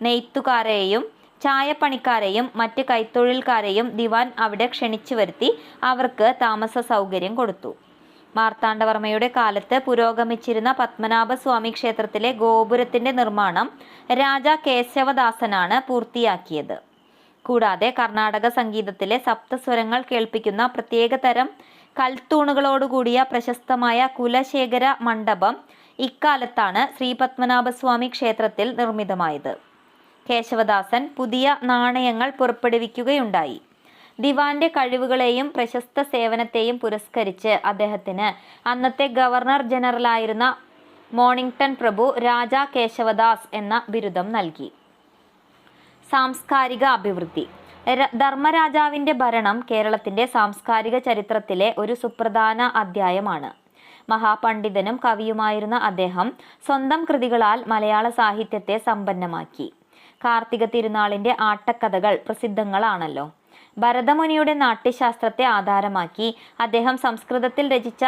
നെയ്ത്തുകാരെയും ചായപ്പണിക്കാരെയും മറ്റ് കൈത്തൊഴിൽക്കാരെയും ദിവാൻ അവിടെ ക്ഷണിച്ചു വരുത്തി അവർക്ക് താമസ സൗകര്യം കൊടുത്തു. മാർത്താണ്ഡവർമ്മയുടെ കാലത്ത് പുരോഗമിച്ചിരുന്ന പത്മനാഭസ്വാമി ക്ഷേത്രത്തിലെ ഗോപുരത്തിന്റെ നിർമ്മാണം രാജാ കേശവദാസനാണ് പൂർത്തിയാക്കിയത്. കൂടാതെ കർണാടക സംഗീതത്തിലെ സപ്തസ്വരങ്ങൾ കേൾപ്പിക്കുന്ന പ്രത്യേകതരം കൽത്തൂണുകളോടുകൂടിയ പ്രശസ്തമായ കുലശേഖര മണ്ഡപം ഇക്കാലത്താണ് ശ്രീ പത്മനാഭസ്വാമി ക്ഷേത്രത്തിൽ നിർമ്മിതമായത്. കേശവദാസൻ പുതിയ നാണയങ്ങൾ പുറപ്പെടുവിക്കുകയുണ്ടായി. ദിവാന്റെ കഴിവുകളെയും പ്രശസ്ത സേവനത്തെയും പുരസ്കരിച്ച് അദ്ദേഹത്തിന് അന്നത്തെ ഗവർണർ ജനറലായിരുന്ന മോണിങ്ടൺ പ്രഭു രാജാ കേശവദാസ് എന്ന ബിരുദം നൽകി. സാംസ്കാരിക അഭിവൃദ്ധി. ധർമ്മരാജാവിന്റെ ഭരണം കേരളത്തിന്റെ സാംസ്കാരിക ചരിത്രത്തിലെ ഒരു സുപ്രധാന അധ്യായമാണ്. മഹാപണ്ഡിതനും കവിയുമായിരുന്ന അദ്ദേഹം സ്വന്തം കൃതികളാൽ മലയാള സാഹിത്യത്തെ സമ്പന്നമാക്കി. കാർത്തിക തിരുനാളിന്റെ ആട്ടക്കഥകൾ പ്രസിദ്ധങ്ങളാണല്ലോ. ഭരതമുനിയുടെ നാട്യശാസ്ത്രത്തെ ആധാരമാക്കി അദ്ദേഹം സംസ്കൃതത്തിൽ രചിച്ച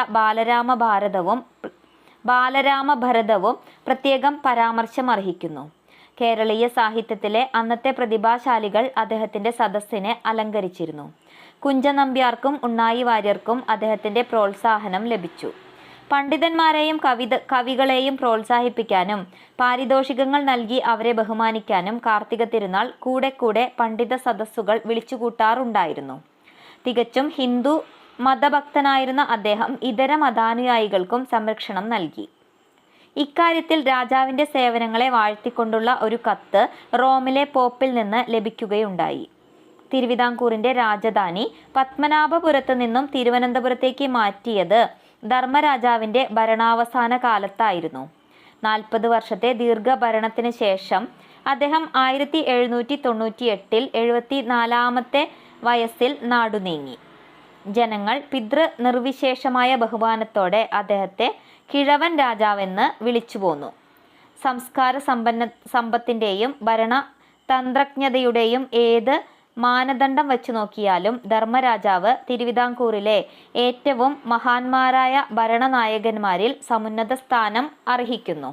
ബാലരാമഭരതവും പ്രത്യേകം പരാമർശമർഹിക്കുന്നു. കേരളീയ സാഹിത്യത്തിലെ അന്നത്തെ പ്രതിഭാശാലികൾ അദ്ദേഹത്തിന്റെ സദസ്സിനെ അലങ്കരിച്ചിരുന്നു. കുഞ്ചനമ്പ്യാർക്കും ഉണ്ണായി വാര്യർക്കും അദ്ദേഹത്തിന്റെ പ്രോത്സാഹനം ലഭിച്ചു. പണ്ഡിതന്മാരെയും കവികളെയും പ്രോത്സാഹിപ്പിക്കാനും പാരിതോഷികങ്ങൾ നൽകി അവരെ ബഹുമാനിക്കാനും കാർത്തിക തിരുനാൾ കൂടെ പണ്ഡിത സദസ്സുകൾ വിളിച്ചുകൂട്ടാറുണ്ടായിരുന്നു. തികച്ചും ഹിന്ദു മതഭക്തനായിരുന്ന അദ്ദേഹം ഇതര മതാനുയായികൾക്കും സംരക്ഷണം നൽകി. ഇക്കാര്യത്തിൽ രാജാവിന്റെ സേവനങ്ങളെ വാഴ്ത്തിക്കൊണ്ടുള്ള ഒരു കത്ത് റോമിലെ പോപ്പിൽ നിന്ന് ലഭിക്കുകയുണ്ടായി. തിരുവിതാംകൂറിന്റെ രാജധാനി പത്മനാഭപുരത്ത് നിന്നും തിരുവനന്തപുരത്തേക്ക് മാറ്റിയത് ധർമ്മരാജാവിന്റെ ഭരണാവസാന കാലത്തായിരുന്നു. 40 വർഷത്തെ ദീർഘഭരണത്തിന് ശേഷം അദ്ദേഹം 1798 74-ാമത്തെ വയസ്സിൽ നാടുനീങ്ങി. ജനങ്ങൾ നിർവിശേഷമായ ബഹുമാനത്തോടെ അദ്ദേഹത്തെ കിഴവൻ രാജാവെന്ന് വിളിച്ചുപോന്നു. സംസ്കാര സമ്പത്തിന്റെയും ഭരണതന്ത്രജ്ഞതയുടെയും ഏത് മാനദണ്ഡം വെച്ചു നോക്കിയാലും ധർമ്മരാജാവ് തിരുവിതാംകൂറിലെ ഏറ്റവും മഹാന്മാരായ ഭരണനായകന്മാരിൽ സമുന്നത സ്ഥാനം അർഹിക്കുന്നു.